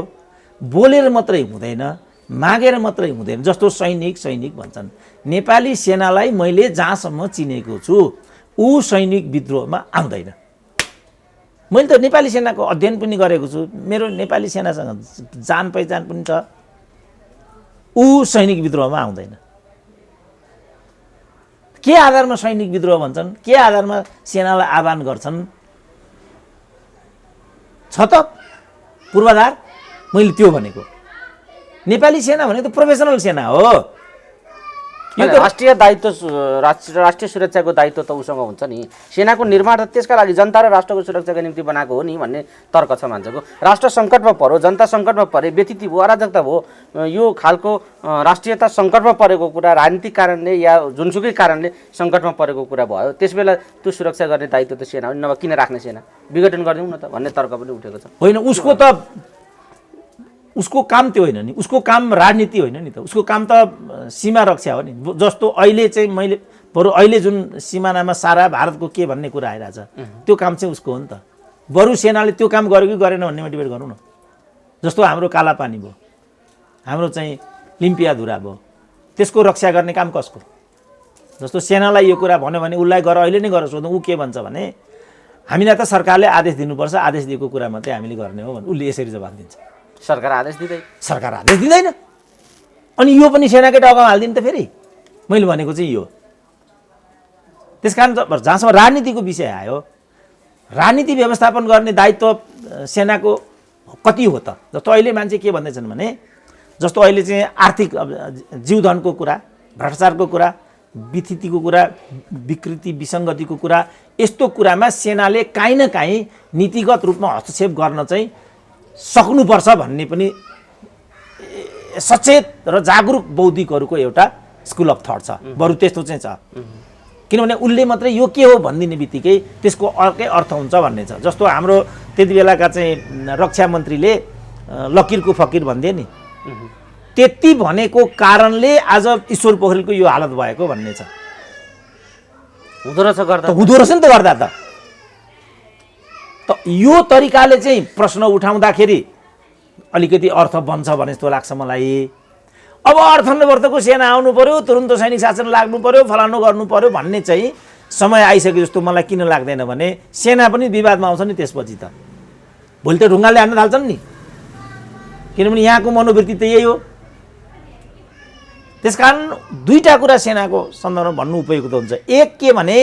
बोलेर मात्रै हुँदैन, मागेर मात्रै हुँदैन। जस्तो सैनिक भन्छन्, नेपाली सेनालाई मैले जहाँसम्म चिनेको छु ऊ सैनिक विद्रोहमा आउँदैन। मैले त नेपाली सेनाको अध्ययन पनि गरेको छु, मेरो नेपाली सेनासँग जान पहिचान पनि छ। ऊ सैनिक विद्रोहमा आउँदैन। के आधारमा सैनिक विद्रोह भन्छन्, के आधारमा सेनालाई आह्वान गर्छन् छ त पूर्वाधार? मैले त्यो भनेको नेपाली सेना भनेको त प्रोफेसनल सेना हो। राष्ट्रिय दायित्व, राष्ट्रिय सुरक्षाको दायित्व त उसँग हुन्छ नि। सेनाको निर्माण त त्यसका लागि जनता र राष्ट्रको सुरक्षाको निम्ति बनाएको हो नि भन्ने तर्क छ मान्छेको। राष्ट्र सङ्कटमा पर्यो, जनता सङ्कटमा परे, व्यतिथि भयो, अराजकता भयो, यो खालको राष्ट्रियता सङ्कटमा परेको कुरा, राजनीतिक कारणले या जुनसुकै कारणले सङ्कटमा परेको कुरा भयो, त्यसबेला त्यो सुरक्षा गर्ने दायित्व त सेना हो नि। नभए किन राख्ने सेना, विघटन गरिदिउँ न त भन्ने तर्क पनि उठेको छ। होइन, उसको काम त्यो होइन नि। उसको काम राजनीति होइन नि त। उसको काम त सीमा रक्षा हो नि। जस्तो अहिले चाहिँ मैले बरु अहिले जुन सिमानामा सारा भारतको के भन्ने कुरा आइरहेछ त्यो काम चाहिँ उसको हो नि त। बरु सेनाले त्यो काम गर्यो कि गरेन भन्नेमा डिबेट गरौँ न। जस्तो हाम्रो कालापानी भयो, हाम्रो चाहिँ लिम्पियाधुरा भयो, त्यसको रक्षा गर्ने काम कसको? जस्तो सेनालाई यो कुरा भन्यो भने उसलाई गर, अहिले नै गर सोध्नु, ऊ के भन्छ भने हामीलाई त सरकारले आदेश दिनुपर्छ, आदेश दिएको कुरा मात्रै हामीले गर्ने हो भने उसले यसरी जवाफ दिन्छ। सरकार आदेश दिँदैन। अनि यो पनि सेनाकै टाउकामा हालिदिनु त फेरि। मैले भनेको चाहिँ यो। त्यसकारण जहाँसम्म राजनीतिको विषय आयो, राजनीति व्यवस्थापन गर्ने दायित्व सेनाको कति हो त? जस्तो अहिले मान्छे के भन्दैछन् भने, जस्तो अहिले चाहिँ आर्थिक जीवधनको कुरा, भ्रष्टाचारको कुरा, विथितिको कुरा, विकृति विसङ्गतिको कुरा, यस्तो कुरामा सेनाले काहीँ न काहीँ नीतिगत रूपमा हस्तक्षेप गर्न चाहिँ सक्नुपर्छ भन्ने पनि सचेत र जागरुक बौद्धिकहरूको एउटा स्कुल अफ थट छ, बरु त्यस्तो चाहिँ छ। किनभने उसले मात्रै यो के हो भनिदिने बित्तिकै त्यसको अर्कै अर्थ हुन्छ भन्ने छ। जस्तो हाम्रो त्यति बेलाका चाहिँ रक्षा मन्त्रीले लकिरको फकिर भन्थे नि, त्यति भनेको कारणले आज ईश्वर पोखरेलको यो हालत भएको भन्ने छ। हुँदो रहेछ गर्दा, हुँदो रहेछ नि त गर्दा त यो तरिकाले चाहिँ प्रश्न उठाउँदाखेरि अलिकति अर्थ बन्छ भने जस्तो लाग्छ मलाई। अब अर्थनवर्तको सेना आउनु पर्यो, तुरुन्त सैनिक शासन लाग्नु पर्यो, फलानु गर्नु पर्यो भन्ने चाहिँ समय आइसक्यो जस्तो मलाई किन लाग्दैन भने सेना पनि विवादमा आउँछ नि त्यसपछि त। भोलि त ढुङ्गाले हान्न थाल्छन् नि, किनभने यहाँको मनोवृत्ति त यही हो। त्यसकारण दुईटा कुरा सेनाको सन्दर्भमा भन्नु उपयुक्त हुन्छ। एक के भने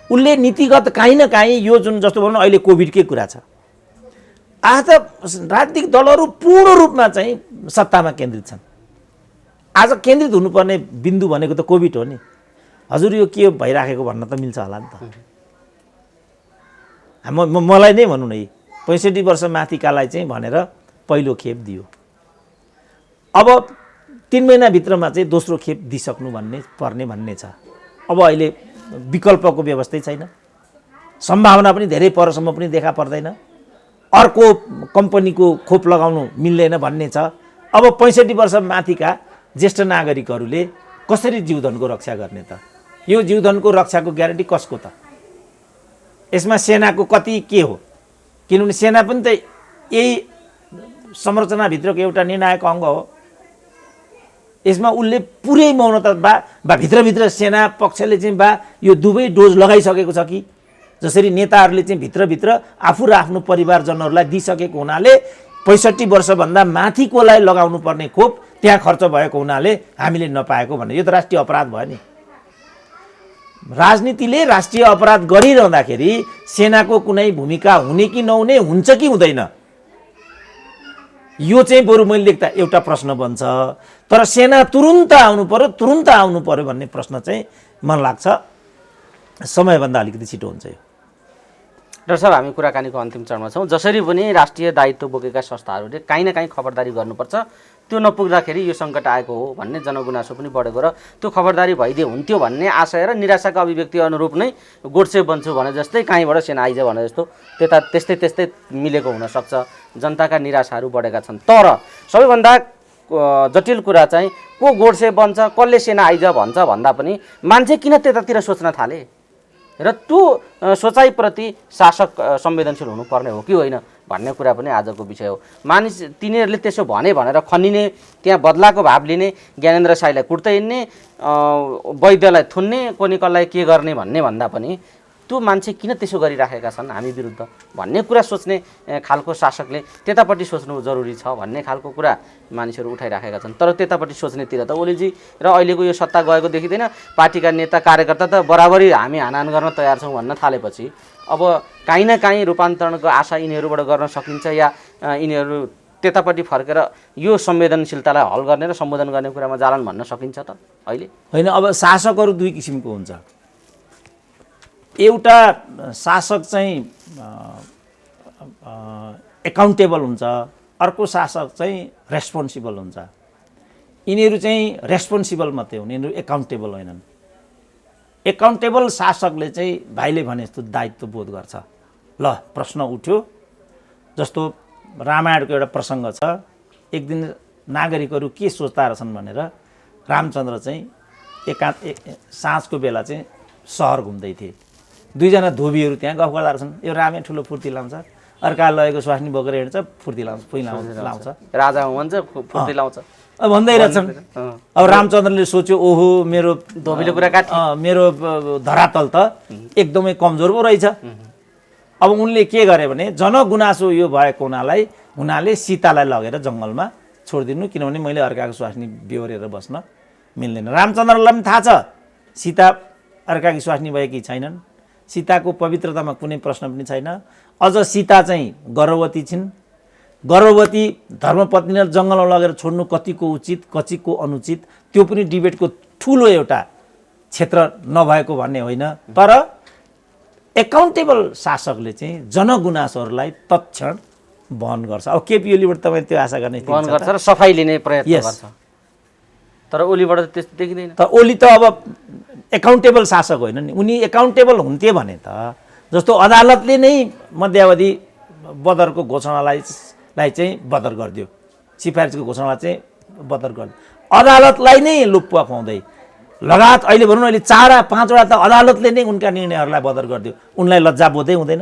उसले नीतिगत काहीँ न काहीँ यो जुन जस्तो भनौँ अहिले कोभिडकै कुरा छ, आज त राजनीतिक दलहरू पूर्ण रूपमा चाहिँ सत्तामा केन्द्रित छन्। आज केन्द्रित हुनुपर्ने बिन्दु भनेको त कोभिड हो नि। हजुर यो के भइराखेको भन्न त मिल्छ होला नि त। मलाई नै भनौँ न, 65 वर्ष माथिकालाई चाहिँ भनेर पहिलो खेप दियो, अब 3 महिनाभित्रमा चाहिँ दोस्रो खेप दिइसक्नु पर्ने भन्ने छ। अब अहिले विकल्पको व्यवस्थै छैन, सम्भावना पनि धेरै परसम्म पनि देखा पर्दैन, अर्को कम्पनीको खोप लगाउनु मिल्दैन भन्ने छ। अब 65 वर्ष माथिका ज्येष्ठ नागरिकहरूले कसरी जीवधनको रक्षा गर्ने त? यो जीवधनको रक्षाको ग्यारेन्टी कसको त? यसमा सेनाको कति के हो? किनभने सेना पनि त यही संरचनाभित्रको एउटा निर्णायक अङ्ग हो। यसमा उसले पुरै मौनता बा भित्रभित्र सेना पक्षले चाहिँ बा यो दुवै डोज लगाइसकेको छ कि? जसरी नेताहरूले चाहिँ भित्रभित्र आफू र आफ्नो परिवारजनहरूलाई दिइसकेको हुनाले 65 वर्षभन्दा माथिकोलाई लगाउनु पर्ने खोप त्यहाँ खर्च भएको हुनाले हामीले नपाएको भन्ने, यो त राष्ट्रिय अपराध भयो नि। राजनीतिले राष्ट्रिय अपराध गरिरहँदाखेरि सेनाको कुनै भूमिका हुने कि नहुने, हुन्छ कि हुँदैन, यो चाहिँ बरु मैले लेख्दा एउटा प्रश्न बन्छ। तर सेना तुरुन्त आउनु पर्यो भन्ने प्रश्न चाहिँ मलाई लाग्छ समयभन्दा अलिकति छिटो हुन्छ यो। डाक्टर साहब, हामी कुराकानीको अन्तिम चरणमा छौँ। जसरी पनि राष्ट्रिय दायित्व बोकेका संस्थाहरूले काहीँ न काहीँ खबरदारी गर्नुपर्छ, त्यो नपुग्दाखेरि यो सङ्कट आएको हो भन्ने जनगुनासो पनि बढेको र त्यो खबरदारी भइदिए हुन्थ्यो भन्ने आशय र निराशाको अभिव्यक्ति अनुरूप नै गोडसे बन्छु भने जस्तै कहीँबाट सेना आइज भने जस्तो त्यस्तै मिलेको हुनसक्छ। जनताका निराशाहरू बढेका छन्। तर सबैभन्दा जटिल कुरा चाहिँ को गोडसे बन्छ, कसले सेना आइज भन्छ भन्दा पनि मान्छे किन त्यतातिर सोच्न थाले र त्यो सोचाइप्रति शासक संवेदनशील हुनुपर्ने हो कि होइन भन्ने कुरा पनि आजको विषय हो। तिनीहरूले त्यसो भनेर खनिने, त्यहाँ बदलाको भाव लिने, ज्ञानेन्द्र साईलाई कुट्दै हिँड्ने, वैद्यलाई थुन्ने, कोनिकललाई के गर्ने भन्ने भन्दा पनि त्यो मान्छे किन त्यसो गरिराखेका छन् हामी विरुद्ध भन्ने कुरा सोच्ने खालको शासकले त्यतापट्टि सोच्नु जरुरी छ भन्ने खालको कुरा मानिसहरू उठाइराखेका छन्। तर त्यतापट्टि सोच्नेतिर त ओलीजी र अहिलेको यो सत्ता गएको देखिँदैन। पार्टीका नेता कार्यकर्ता त बराबरी हामी हानाहान गर्न तयार छौँ भन्न थालेपछि अब काहीँ न काहीँ रूपान्तरणको आशा यिनीहरूबाट गर्न सकिन्छ या यिनीहरू त्यतापट्टि फर्केर यो संवेदनशीलतालाई हल गर्ने र सम्बोधन गर्ने कुरामा जालान् भन्न सकिन्छ त अहिले? होइन, अब शासकहरू दुई किसिमको हुन्छ। एउटा शासक चाहिँ एकाउन्टेबल हुन्छ, अर्को शासक चाहिँ रेस्पोन्सिबल हुन्छ। यिनीहरू चाहिँ रेस्पोन्सिबल मात्रै हुन्, यिनीहरू एकाउन्टेबल होइनन्। एकाउन्टेबल शासकले चाहिँ भाइले भने जस्तो दायित्व बोध गर्छ। ल प्रश्न उठ्यो, जस्तो रामायणको एउटा प्रसङ्ग छ, एक दिन नागरिकहरू के सोच्दा रहेछन् भनेर रामचन्द्र चाहिँ साँझको बेला चाहिँ सहर घुम्दै थिए। दुईजना धोबीहरू त्यहाँ गफ गर्दा रहेछन्, यो रामे ठुलो फुर्ती लाउँछ, अर्का लगेको स्वास्नी बोकेर हिँड्छ, फुर्ती लाउँछ, लाउँछ, राजा भन्छ फुर्ती लाउँछ भन्दै रहेछन्। अब रामचन्द्रले सोच्यो, ओहो मेरो धोबीले कुरा काट्यो, मेरो धरातल त एकदमै कमजोर पो रहेछ। अब उनले के गरे भने जनगुनासो यो भएको हुनाले सीतालाई लगेर जङ्गलमा छोडिदिनु, किनभने मैले अर्काको स्वास्नी बेहोरेर बस्न मिल्दैन। रामचन्द्रलाई पनि थाहा छ सीता अर्काकी स्वास्नी भएकी छैनन्, सीताको पवित्रतामा कुनै प्रश्न पनि छैन। अझ सीता चाहिँ गर्भवती छिन्, गर्भवती धर्मपत्नीलाई जङ्गलमा लगेर छोड्नु कतिको उचित कतिको अनुचित त्यो पनि डिबेटको ठुलो एउटा क्षेत्र नभएको भन्ने होइन। तर एकाउन्टेबल शासकले चाहिँ जनगुनासोहरूलाई तत्क्षण वहन गर्छ। अब केपी ओलीबाट तपाईँ त्यो आशा गर्ने वहन गर्छ र सफाई लिने प्रयत्न गर्छ। तर ओलीबाट त त्यस्तो देखिँदैन। त ओली त अब एकाउन्टेबल शासक होइन नि, उनी एकाउन्टेबल हुन्थे भने त जस्तो अदालतले नै मध्यावधि बदरको घोषणालाई चाहिँ बदर गरिदियो, सिफारिसको घोषणालाई चाहिँ बदर गरिदियो, अदालतलाई नै लुप्पुवा खुवाउँदै लगात अहिले भनौँ न अहिले 4-5वटा त अदालतले नै उनका निर्णयहरूलाई बदर गरिदियो। उनलाई लज्जा बोधै हुँदैन,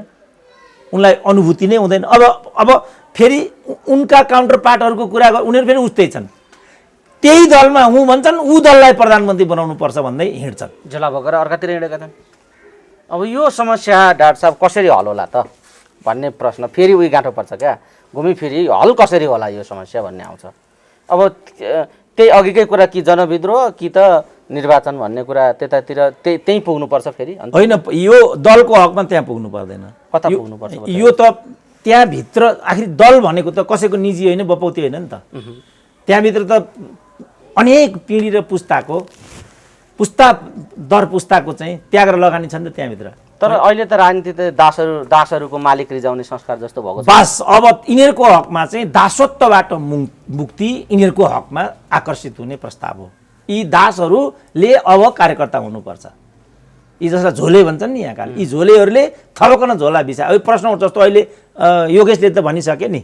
उनलाई अनुभूति नै हुँदैन। अब फेरि उनका काउन्टर पार्टहरूको कुरा उनीहरू फेरि उस्तै छन्, त्यही दलमा हुँ भन्छन्, ऊ दललाई प्रधानमन्त्री बनाउनु पर्छ भन्दै हिँड्छन्। झोला बोकेर अर्कातिर हिँडेका छन्। अब यो समस्या डाक्टर साहब कसरी हल होला त भन्ने प्रश्न फेरि उही गाँठो पर्छ क्या, घुमी फेरि हल कसरी होला यो समस्या भन्ने आउँछ। अब त्यही अघिकै कुरा कि जनविद्रोह कि त निर्वाचन भन्ने कुरा त्यतातिर त्यही पुग्नुपर्छ फेरि होइन, यो दलको हकमा त्यहाँ पुग्नु पर्दैन। कता पुग्नुपर्छ यो त त्यहाँभित्र आखिर दल भनेको त कसैको निजी होइन, बपौती होइन नि त। त्यहाँभित्र त अनेक पिँढी र पुस्ता दर पुस्ताको चाहिँ त्याग र लगानी छन् त त्यहाँभित्र। तर अहिले त राजनीति त दासहरूको मालिक रिजाउने संस्कार जस्तो भएको छ। बस अब यिनीहरूको हकमा चाहिँ दासत्वबाट मुक्ति यिनीहरूको हकमा आकर्षित हुने प्रस्ताव हो। यी दासहरूले अब कार्यकर्ता हुनुपर्छ। यी जसलाई झोले भन्छन् नि यहाँका, यी झोलेहरूले थपकन झोला बिसा। अब प्रश्न उठ्छ जस्तो अहिले योगेशले त भनिसके नि,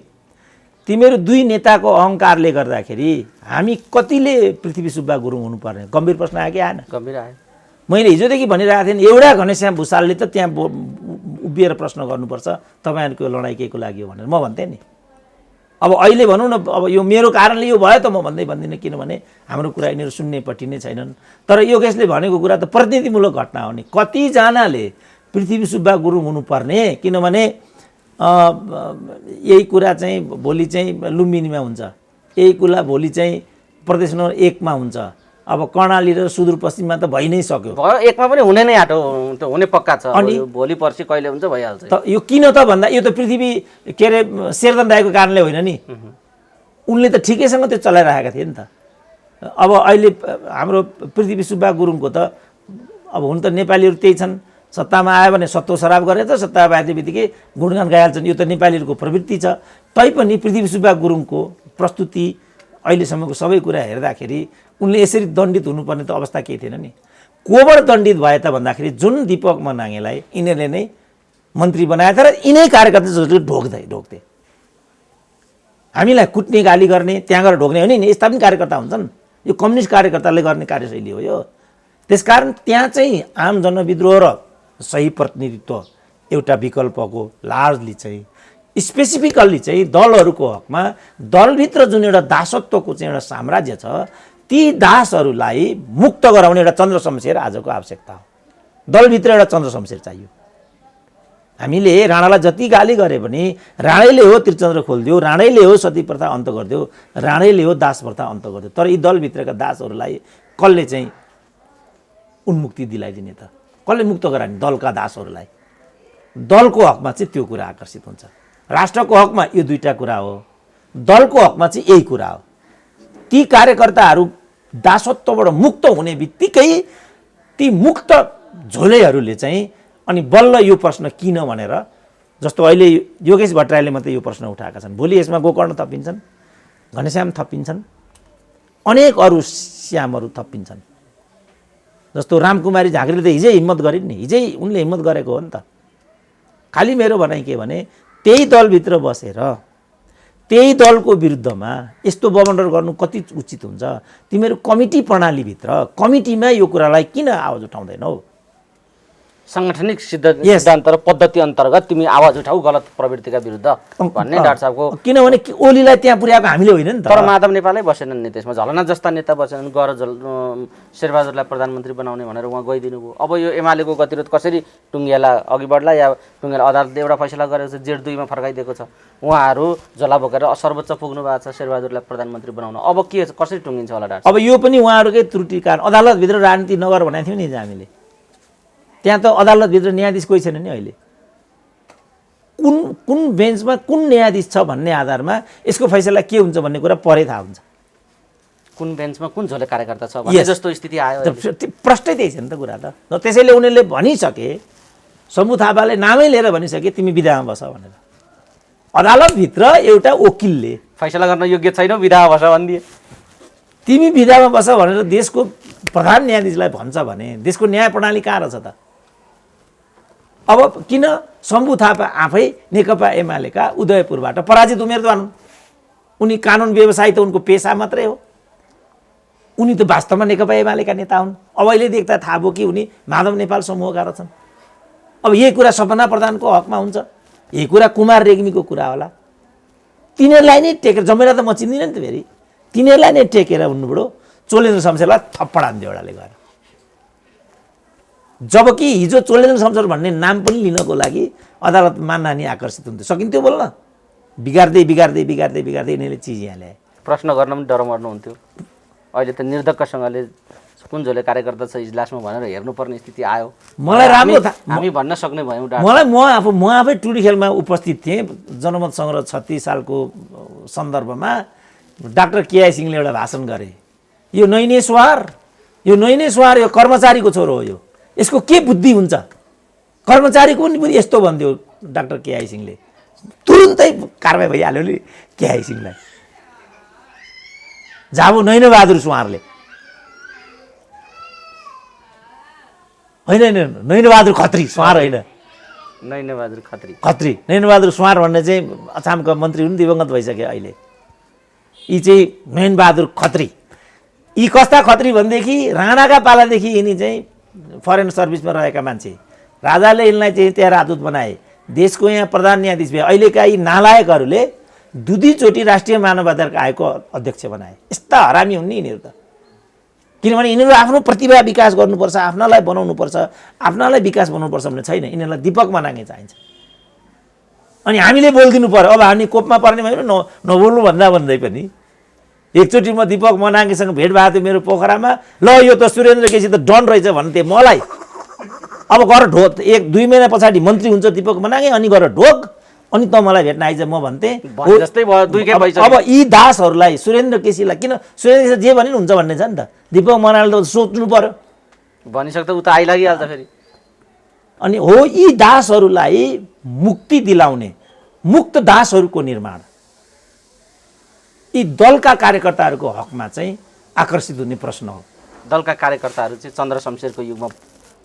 तिमीहरू दुई नेताको अहङ्कारले गर्दाखेरि हामी कतिले पृथ्वी सुब्बा गुरुङ हुनुपर्ने? गम्भीर प्रश्न आयो कि आएन? गम्भीर आयो। मैले हिजोदेखि भनिरहेको थिएँ एउटा घनश्याम भुसालले त त्यहाँ उभिएर प्रश्न गर्नुपर्छ तपाईँहरूको लडाइँ केको लागि हो भनेर म भन्थेँ नि। अब अहिले भनौँ न, अब यो मेरो कारणले यो भयो त म भन्दिनँ, किनभने हाम्रो कुरा यिनीहरू सुन्नेपट्टि नै छैनन्। तर योगेशले भनेको कुरा त प्रतिनिधिमूलक घटना हो नि। कतिजनाले पृथ्वी सुब्बा गुरुङ हुनुपर्ने, किनभने यही कुरा चाहिँ भोलि चाहिँ लुम्बिनीमा हुन्छ, यही कुरा भोलि चाहिँ प्रदेश नम्बर 1मा हुन्छ। अब कर्णाली र सुदूरपश्चिममा त भइ नै सक्यो, भयो, एकमा पनि हुने नै आँटो हुने पक्का छ। अनि भोलि पर्सि कहिले हुन्छ भइहाल्छ। त यो किन त भन्दा यो त पृथ्वी के अरे शेरदन राईको कारणले होइन नि, उनले त ठिकैसँग त्यो चलाइरहेका थिए नि त। अब अहिले हाम्रो पृथ्वी सुब्बा गुरुङको त अब हुन त नेपालीहरू त्यही छन्, सत्तामा आयो भने सत्तो सराब गरेर त सत्ता बाँध्ने बित्तिकै गुणगान गाइहाल्छन्। यो त नेपालीहरूको प्रवृत्ति छ। तैपनि पृथ्वी सुब्बा गुरुङको प्रस्तुति अहिलेसम्मको सबै कुरा हेर्दाखेरि उनले यसरी दण्डित हुनुपर्ने त अवस्था केही थिएन नि। कोबाट दण्डित भए त भन्दाखेरि जुन दीपक मनाङेलाई यिनीहरूले नै मन्त्री बनाएका र यिनै कार्यकर्ता जसले ढोक्थे, हामीलाई कुट्ने गाली गर्ने त्यहाँ गएर ढोक्ने होइन नि, यस्ता पनि कार्यकर्ता हुन्छन्। यो कम्युनिस्ट कार्यकर्ताले गर्ने कार्यशैली हो यो। त्यसकारण त्यहाँ चाहिँ आम जनविद्रोह र सही प्रतिनिधित्व एउटा विकल्पको लार्जली चाहिँ स्पेसिफिकल्ली चाहिँ दलहरूको हकमा दलभित्र जुन एउटा दासत्वको चाहिँ एउटा साम्राज्य छ, ती दासहरूलाई मुक्त गराउने एउटा चन्द्र शमशेर आजको आवश्यकता हो। दलभित्र एउटा चन्द्र शमशेर चाहियो। हामीले राणालाई जति गाली गरे पनि राणैले हो त्रिचन्द्र खोलिदियो, राणैले हो सती प्रथा अन्त गरिदियो, राणैले हो दास प्रथा अन्त गरिदियो। तर यी दलभित्रका दासहरूलाई कसले चाहिँ उन्मुक्ति दिलाइदिने त? कसले मुक्त गराउने? दलका दासहरूलाई। दलको हकमा चाहिँ त्यो कुरा आकर्षित हुन्छ। राष्ट्रको हकमा यो दुईटा कुरा हो, दलको हकमा चाहिँ यही कुरा हो। ती कार्यकर्ताहरू दासत्वबाट मुक्त हुने बित्तिकै ती मुक्त झोलेहरूले चाहिँ अनि बल्ल यो प्रश्न किन भनेर, जस्तो अहिले योगेश भट्टराईले मात्रै यो प्रश्न उठाएका छन्, भोलि यसमा गोकर्ण थपिन्छन्, घनश्याम थपिन्छन्, अनेक अरू श्यामहरू थपिन्छन्। जस्तो रामकुमारी झाँक्रीले त हिजै हिम्मत गरिन् नि, हिजै उनले हिम्मत गरेको हो नि त। खालि मेरो भनाइ के भने त्यही दलभित्र बसेर त्यही दलको विरुद्धमा यस्तो बमण्डल गर्नु कति उचित हुन्छ? तिमीहरू कमिटी प्रणालीभित्र कमिटीमा यो कुरालाई किन आवाज उठाउँदैनौ? सांगठनिक सिद्धान्त र पद्धति अन्तर्गत तिमी आवाज उठाऊ गलत प्रवृत्तिका विरुद्ध भन्ने डाक्टर साहबको। किनभने ओलीलाई त्यहाँ पुर्याएको हामीले होइन नि त। तर माधव नेपालै बसेनन् नि त्यसमा, झलना जस्ता नेता बसेनन्, गएर शेरबहादुरलाई प्रधानमन्त्री बनाउने भनेर उहाँ गइदिनु भयो। अब यो एमालेको गतिरोध कसरी टुङ्गिएला अघि बढ्ला या टुङ्गेला? अदालतले एउटा फैसला गरेको छ, जेठ 2 मा फर्काइदिएको छ। उहाँहरू झोला बोकेर सर्वोच्च पुग्नु भएको छ शेरबहादुरलाई प्रधानमन्त्री बनाउन। अब के कसरी टुङ्गिन्छ होला डाक्टर? अब यो पनि उहाँहरूकै त्रुटि कारण। अदालतभित्र राजनीति नगर भनेको थियौँ नि हामीले, त्यहाँ त अदालतभित्र न्यायाधीश कोही छैन नि अहिले। कुन बेन्चमा कुन न्यायाधीश छ भन्ने आधारमा यसको फैसला के हुन्छ भन्ने कुरा परै थाहा हुन्छ। कुन बेन्चमा कुन झोले कार्यकर्ता छ भन्ने जस्तो स्थिति आयो। प्रष्टै त्यही छ नि त कुरा त। त्यसैले उनीहरूले भनिसके, शम्भु थापाले नामै लिएर भनिसके तिमी विधामा बस भनेर। अदालतभित्र एउटा वकिलले फैसला गर्न योग्य छैन विधा बस भनिदिए। तिमी विधामा बस भनेर देशको प्रधान न्यायाधीशलाई भन्छ भने देशको न्याय प्रणाली कहाँ रहेछ त? अब किन शम्भु थापा आफै नेकपा एमालेका उदयपुरबाट पराजित उम्मेदवार हुन्? उनी कानुन व्यवसायी त उनको पेसा मात्रै हो। उनी त वास्तवमा नेकपा एमालेका नेता हुन्। अब अहिले देख्दा थाहा भयो कि उनी माधव नेपाल समूहका रहेछन्। अब यही कुरा सपना प्रधानको हकमा हुन्छ, यही कुरा कुमार रेग्मीको कुरा होला। तिनीहरूलाई नै टेकेर, जमेरा त म चिन्दिनँ नि त फेरि, तिनीहरूलाई नै टेकेर हुनुभयो चोलेन्द्र शमशेरलाई थप्पड हान्थ्यो एउटाले गएर। जबकि हिजो चोलेन्द्र शमशेर भन्ने नाम पनि लिनको लागि अदालतमा नानी आकर्षित हुन्थ्यो, सकिन्थ्यो बोल्न। बिगार्दै बिगार्दै बिगार्दै बिगार्दै यिनीहरूले चिज यहाँ ल्याए। प्रश्न गर्न पनि डर मर्नुहुन्थ्यो। अहिले त निर्धक्कसँगले कुन झोले कार्यकर्ता छ इजलासमा भनेर हेर्नुपर्ने स्थिति आयो। मलाई राम्रो हामी भन्न सक्ने भयौँ। म आफै टुडी खेलमा उपस्थित थिएँ। जनमत सङ्ग्रह 36 सालको सन्दर्भमा डाक्टर केआई सिंहले एउटा भाषण गरे। यो नैनेश्वर यो कर्मचारीको छोरो हो, यो यसको के बुद्धि हुन्छ? कर्मचारीको पनि बुद्धि यस्तो भन्थ्यो डाक्टर केआई सिंहले। तुरुन्तै कारबाही भइहाल्यो नि केआई सिंहलाई। जाबो नैनबहादुर सुवारले, होइन नैनबहादुर खत्री, सुवार होइन, नैनबहादुर खत्री। नैनबहादुर सुवार भन्ने चाहिँ अछामका मन्त्री हुन्, दिवंगत भइसक्यो अहिले। यी चाहिँ नैनबहादुर खत्री। यी कस्ता खत्री भनेदेखि राणाका पालादेखि यिनी चाहिँ फरेन सर्भिसमा रहेका मान्छे। राजाले यिनलाई चाहिँ त्यहाँ राजदूत बनाए। देशको यहाँ प्रधान न्यायाधीश भए। अहिलेका यी नालायकहरूले दुईचोटि राष्ट्रिय मानवाधिकार आयोगको अध्यक्ष बनाए। यस्ता हरामी हुन् नि यिनीहरू त। किनभने यिनीहरू आफ्नो प्रतिभा विकास गर्नुपर्छ, आफ्नालाई बनाउनुपर्छ, आफ्नालाई विकास बनाउनुपर्छ भन्ने छैन। यिनीहरूलाई दीपक मनाङ्गे चाहिन्छ। अनि हामीले बोलिदिनु पर्यो। अब हामी कोपमा पर्ने भयो नबोल्नु भन्दै पनि एकचोटि म दीपक मनाङ्गेसँग भेट भएको थियो मेरो पोखरामा। ल यो त सुरेन्द्र केसी त डन रहेछ भन्थे मलाई। अब गर ढोक, 1-2 महिना पछाडि मन्त्री हुन्छ दीपक मनाङ्गे, अनि गर ढोक, अनि त मलाई भेट्न आइज। म भन्थेँ अब यी दासहरूलाई सुरेन्द्र केसीलाई किन सुरेन्द्र केसी जे भने हुन्छ भन्ने छ नि त। दीपक मनाले त सोच्नु पर्यो, भनिसक्दा उता आइलागिहाल्छ फेरि। अनि हो यी दासहरूलाई मुक्ति दिलाउने, मुक्त दासहरूको निर्माण यी दलका कार्यकर्ताहरूको हकमा चाहिँ आकर्षित हुने प्रश्न हो। दलका कार्यकर्ताहरू चाहिँ चन्द्र शमशेरको युगमा,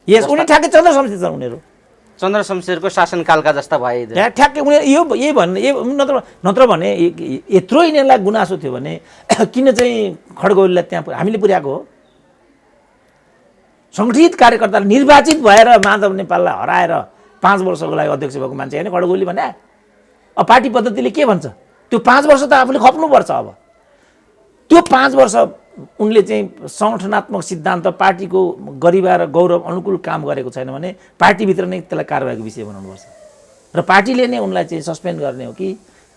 यस उनी ठ्याक्कै चन्द्र शमशेर छन्। उनीहरू चन्द्र शमशेरको शासनकालका जस्ता भए। ठ्याक्कै उनीहरू यही भन्ने नत्र भने यत्रो यिनीहरूलाई गुनासो थियो भने किन चाहिँ खड्गौलीलाई त्यहाँ हामीले पुर्याएको हो? सङ्गठित कार्यकर्ताले निर्वाचित भएर माधव नेपाललाई हराएर 5 वर्षको लागि अध्यक्ष भएको मान्छे होइन खड्गौली भने। अब पार्टी पद्धतिले के भन्छ? त्यो 5 वर्ष त आफूले खप्नुपर्छ। अब त्यो 5 वर्ष उनले चाहिँ सङ्गठनात्मक सिद्धान्त, पार्टीको गरिमा र गौरव अनुकूल काम गरेको छैन भने पार्टीभित्र नै त्यसलाई कारबाहीको विषय बनाउनुपर्छ। र पार्टीले नै उनलाई चाहिँ सस्पेन्ड गर्ने हो कि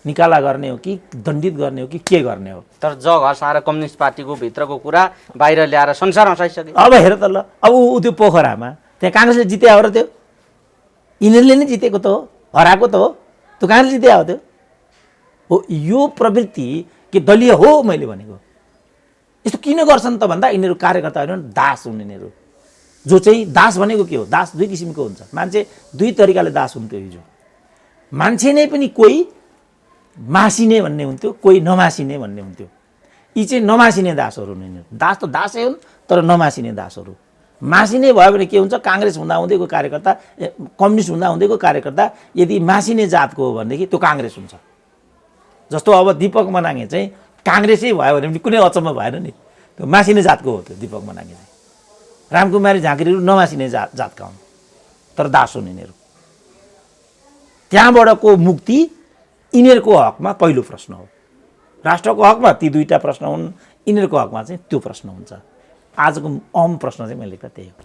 निकाला गर्ने हो कि दण्डित गर्ने हो कि के गर्ने हो? तर जग हसाएर कम्युनिस्ट पार्टीको भित्रको कुरा बाहिर ल्याएर संसार हँसाइसके। अब हेर त ल, अब ऊ त्यो पोखरामा त्यहाँ काङ्ग्रेसले जिते हो र त्यो यिनीहरूले नै जितेको त हो, हराएको त हो, त्यो काङ्ग्रेसले जिते हो त्यो हो। यो प्रवृत्ति के दलीय हो? मैले भनेको यस्तो किन गर्छन् त भन्दा यिनीहरू कार्यकर्ताहरू दास हुन्। यिनीहरू जो चाहिँ दास भनेको के हो? दास 2 किसिमको हुन्छ। मान्छे 2 तरिकाले दास हुन्थ्यो हिजो। मान्छे नै पनि कोही मासिने भन्ने हुन्थ्यो, कोही नमासिने भन्ने हुन्थ्यो। यी चाहिँ नमासिने दासहरू हुन्। यिनीहरू दास त दासै हुन् तर नमासिने दासहरू। मासिने भयो भने के हुन्छ? काङ्ग्रेस हुँदा हुँदैको कार्यकर्ता, कम्युनिस्ट हुँदा हुँदैको कार्यकर्ता यदि मासिने जातको हो भनेदेखि त्यो काङ्ग्रेस हुन्छ। जस्तो अब दीपक मनाङ्गे चाहिँ काङ्ग्रेसै भयो भने पनि कुनै अचम्म भएन नि। त्यो मासिने जातको हो त्यो दीपक मनाङ्गे चाहिँ। रामकुमारी झाँक्रीहरू नमासिने जातका हुन् तर दास हुन् यिनीहरू। त्यहाँबाटको मुक्ति यिनीहरूको हकमा पहिलो प्रश्न हो। राष्ट्रको हकमा ती 2टा प्रश्न हुन्, यिनीहरूको हकमा चाहिँ त्यो प्रश्न हुन्छ। आजको अहम प्रश्न चाहिँ मैले लेख्दा त्यही हो।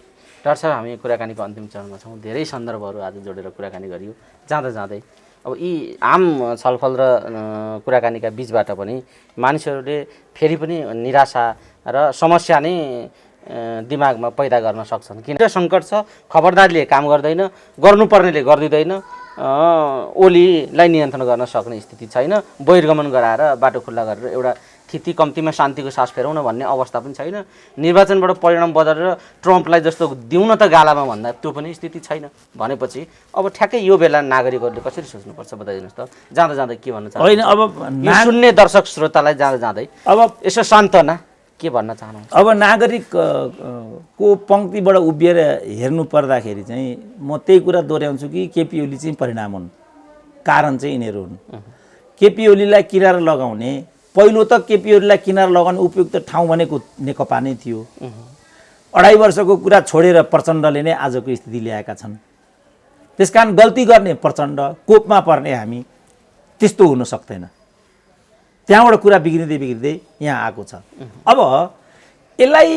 डाक्टर साहब, हामी कुराकानीको अन्तिम चरणमा छौँ। धेरै सन्दर्भहरू आज जोडेर कुराकानी गरियो। जाँदै अब यी आम छलफल र कुराकानीका बिचबाट पनि मानिसहरूले फेरि पनि निराशा र समस्या नै दिमागमा पैदा गर्न सक्छन्। किन सङ्कट छ, खबरदारीले काम गर्दैन, गर्नुपर्नेले गरिदिँदैन, ओलीलाई नियन्त्रण गर्न सक्ने स्थिति छैन, बहिर्गमन गराएर बाटो खुल्ला गरेर एउटा थिति कम्तीमा शान्तिको सास फेरौँ न भन्ने अवस्था पनि छैन। निर्वाचनबाट परिणाम बदलेर ट्रम्पलाई जस्तो दिउँ न त गालामा भन्दा त्यो पनि स्थिति छैन भनेपछि अब ठ्याक्कै यो बेला नागरिकहरूले कसरी सोच्नुपर्छ बताइदिनुहोस् त। जाँदै के भन्न चाहनुहुन्छ? होइन अब सुन्ने दर्शक श्रोतालाई जाँदै अब यसो सान्त्वना के भन्न चाहनुहुन्छ? अब नागरिक को पङ्क्तिबाट उभिएर हेर्नु पर्दाखेरि चाहिँ म त्यही कुरा दोहोऱ्याउँछु कि केपी ओली चाहिँ परिणाम हुन्, कारण चाहिँ यिनीहरू हुन्। केपी ओलीलाई किनारा लगाउने, पहिलो त केपी ओलीलाई किनारा लगाउने उपयुक्त ठाउँ भनेको नेकपा नै थियो। 2.5 वर्षको कुरा छोडेर प्रचण्डले नै आजको स्थिति ल्याएका छन्। त्यसकारण गल्ती गर्ने प्रचण्ड, कोपमा पर्ने हामी, त्यस्तो हुन सक्दैन। त्यहाँबाट कुरा बिग्रिँदै बिग्रिँदै यहाँ आएको छ। अब यसलाई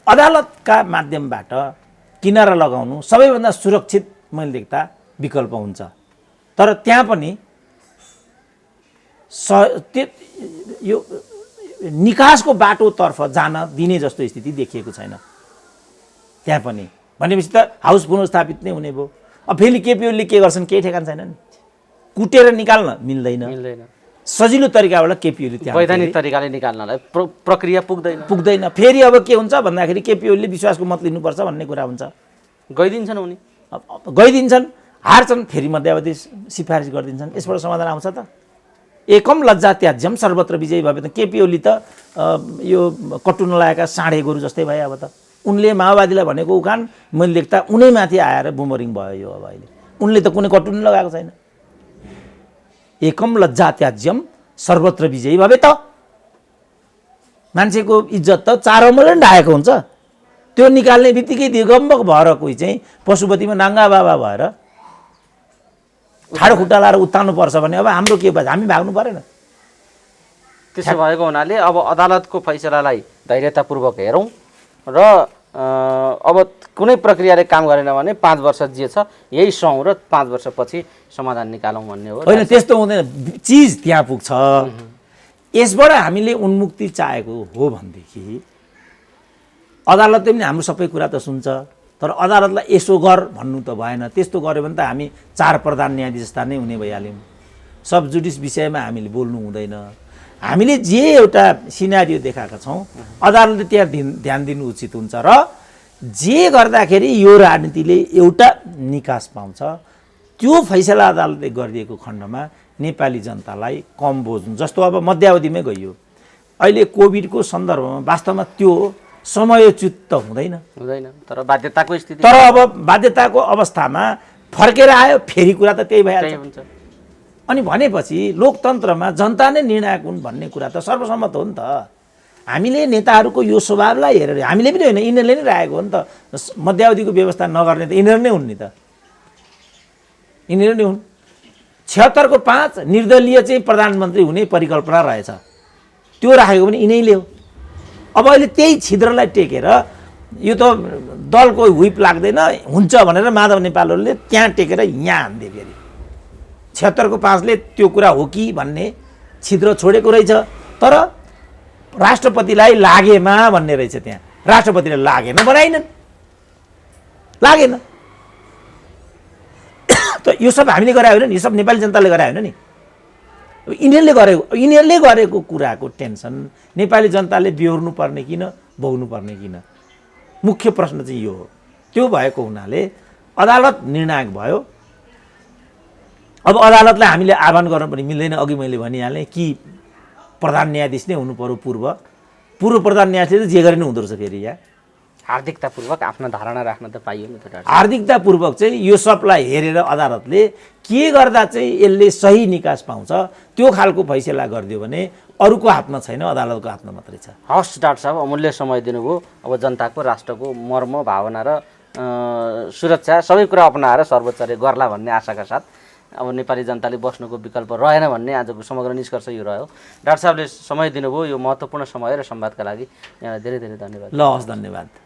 अदालतका माध्यमबाट किनारा लगाउनु सबैभन्दा सुरक्षित मैले देख्दा विकल्प हुन्छ। तर त्यहाँ पनि यो निकासको बाटोतर्फ जान दिने जस्तो स्थिति देखिएको छैन त्यहाँ पनि। भनेपछि त हाउस पुनर्स्थापित नै हुने भयो। अब फेरि केपी ओलीले के गर्छन् केही ठेगान छैन नि। कुटेर निकाल्न मिल्दैन, सजिलो तरिकाबाट केपी ओली त्यहाँ वैधानिक तरिकाले निकाल्नलाई प्रक्रिया पुग्दैन। फेरि अब के हुन्छ भन्दाखेरि केपी ओलीले विश्वासको मत लिनुपर्छ भन्ने कुरा हुन्छ। गइदिन्छन् उनी, गइदिन्छन्, हार्छन्, फेरि मध्यावधि सिफारिस गरिदिन्छन्। यसबाट समाधान आउँछ त? एकम लज्जा त्याज्यम सर्वत्र विजयी भए त केपी ओली त यो कटुन लगाएका साँढे गोरु जस्तै भए। अब त उनले माओवादीलाई भनेको उखान मैले देख्दा उनैमाथि आएर बुमरिङ भयो यो। अब अहिले उनले त कुनै कटुन लगाएको छैन। एकम लज्जा त्याज्यम सर्वत्र विजयी भए त मान्छेको इज्जत त चारौँले ढाएको हुन्छ। त्यो निकाल्ने बित्तिकै दिगम्बक भएर कोही चाहिँ पशुपतिमा नाङ्गा बाबा भएर ठाडो खुट्टा लाएर उत्ताउनुपर्छ भने अब हाम्रो के भयो? हामी भाग्नु परेन? त्यसो भएको हुनाले अब अदालतको फैसलालाई धैर्यतापूर्वक हेरौँ र अब कुनै प्रक्रियाले काम गरेन भने 5 वर्ष जे छ यही सहौँ र 5 वर्षपछि समाधान निकालौँ भन्ने हो। होइन, त्यस्तो हुँदैन। चिज त्यहाँ पुग्छ। यसबाट हामीले उन्मुक्ति चाहेको हो भनेदेखि अदालतले पनि हाम्रो सबै कुरा त सुन्छ। तर अदालतलाई यसो गर भन्नु त भएन। त्यस्तो गऱ्यो भने त हामी 4 प्रधान न्यायाधीश जस्ता नै हुने भइहाल्यौँ। सब जुडिस विषयमा हामीले बोल्नु हुँदैन। हामीले जे एउटा सिनारियो देखाएका छौँ अदालतले त्यहाँ ध्यान दिनु उचित हुन्छ र जे गर्दाखेरि यो राजनीतिले एउटा निकास पाउँछ त्यो फैसला अदालतले गरिदिएको खण्डमा नेपाली जनतालाई कम बोझ हुन्छ। जस्तो अब मध्यावधिमै गइयो, अहिले कोभिडको सन्दर्भमा वास्तवमा त्यो समयोचित त हुँदैन, तर बाध्यताको स्थिति, तर अब बाध्यताको अवस्थामा फर्केर आयो, फेरि कुरा त त्यही भइहाल्छ। अनि भनेपछि लोकतन्त्रमा जनता नै निर्णायक हुन् भन्ने कुरा त सर्वसम्मत हो नि त। हामीले नेताहरूको यो स्वभावलाई हेरेर हामीले पनि होइन, यिनीहरूले नै राखेको हो नि त। मध्यावधिको व्यवस्था नगर्ने त यिनीहरू नै हुन् नि त। यिनीहरू नै हुन्। 76 को 5 निर्दलीय चाहिँ प्रधानमन्त्री हुने परिकल्पना रहेछ, त्यो राखेको पनि यिनैले हो। अब अहिले त्यही छिद्रलाई टेकेर यो त दलको हुइप लाग्दैन हुन्छ भनेर माधव नेपालहरूले त्यहाँ टेकेर यहाँ हान्दे। फेरि 76 को 5 ले त्यो कुरा हो कि भन्ने छिद्र छोडेको रहेछ। तर राष्ट्रपतिलाई लागेमा भन्ने रहेछ त्यहाँ। राष्ट्रपतिले लागेन बनाइनन्, लागेन। त यो सब हामीले गरायो होइन नि, यो सब नेपाली जनताले गरायो होइन नि। यिनीहरूले गरेको कुराको टेन्सन नेपाली जनताले बेहोर्नु पर्ने किन, भोग्नु पर्ने किन? मुख्य प्रश्न चाहिँ यो हो। त्यो भएको हुनाले अदालत निर्णायक भयो। अब अदालतलाई हामीले आह्वान गर्न पनि मिल्दैन। अघि मैले भनिहालेँ कि प्रधान न्यायाधीश नै हुनु पर्यो। पूर्व प्रधान न्यायाधीशले जे गरे नै हुँदो रहेछ। फेरि यहाँ हार्दिकतापूर्वक आफ्नो धारणा राख्न त पाइयो नि त। हार्दिकतापूर्वक चाहिँ यो सबलाई हेरेर अदालतले के गर्दा चाहिँ यसले सही निकास पाउँछ त्यो खालको फैसला गरिदियो भने अरूको हातमा छैन, अदालतको हातमा मात्रै छ। हस् डाक्टर साहब, अमूल्य समय दिनुभयो। अब जनताको, राष्ट्रको मर्म भावना र सुरक्षा सबै कुरा अपनाएर सर्वोच्चले गर्ला भन्ने आशाका साथ अब नेपाली जनताले बस्नुको विकल्प रहेन भन्ने आजको समग्र निष्कर्ष यो रह्यो। डाक्टर साहबले समय दिनुभयो, यो महत्त्वपूर्ण समय र संवादका लागि यहाँलाई धेरै धेरै धन्यवाद। ल हस्, धन्यवाद।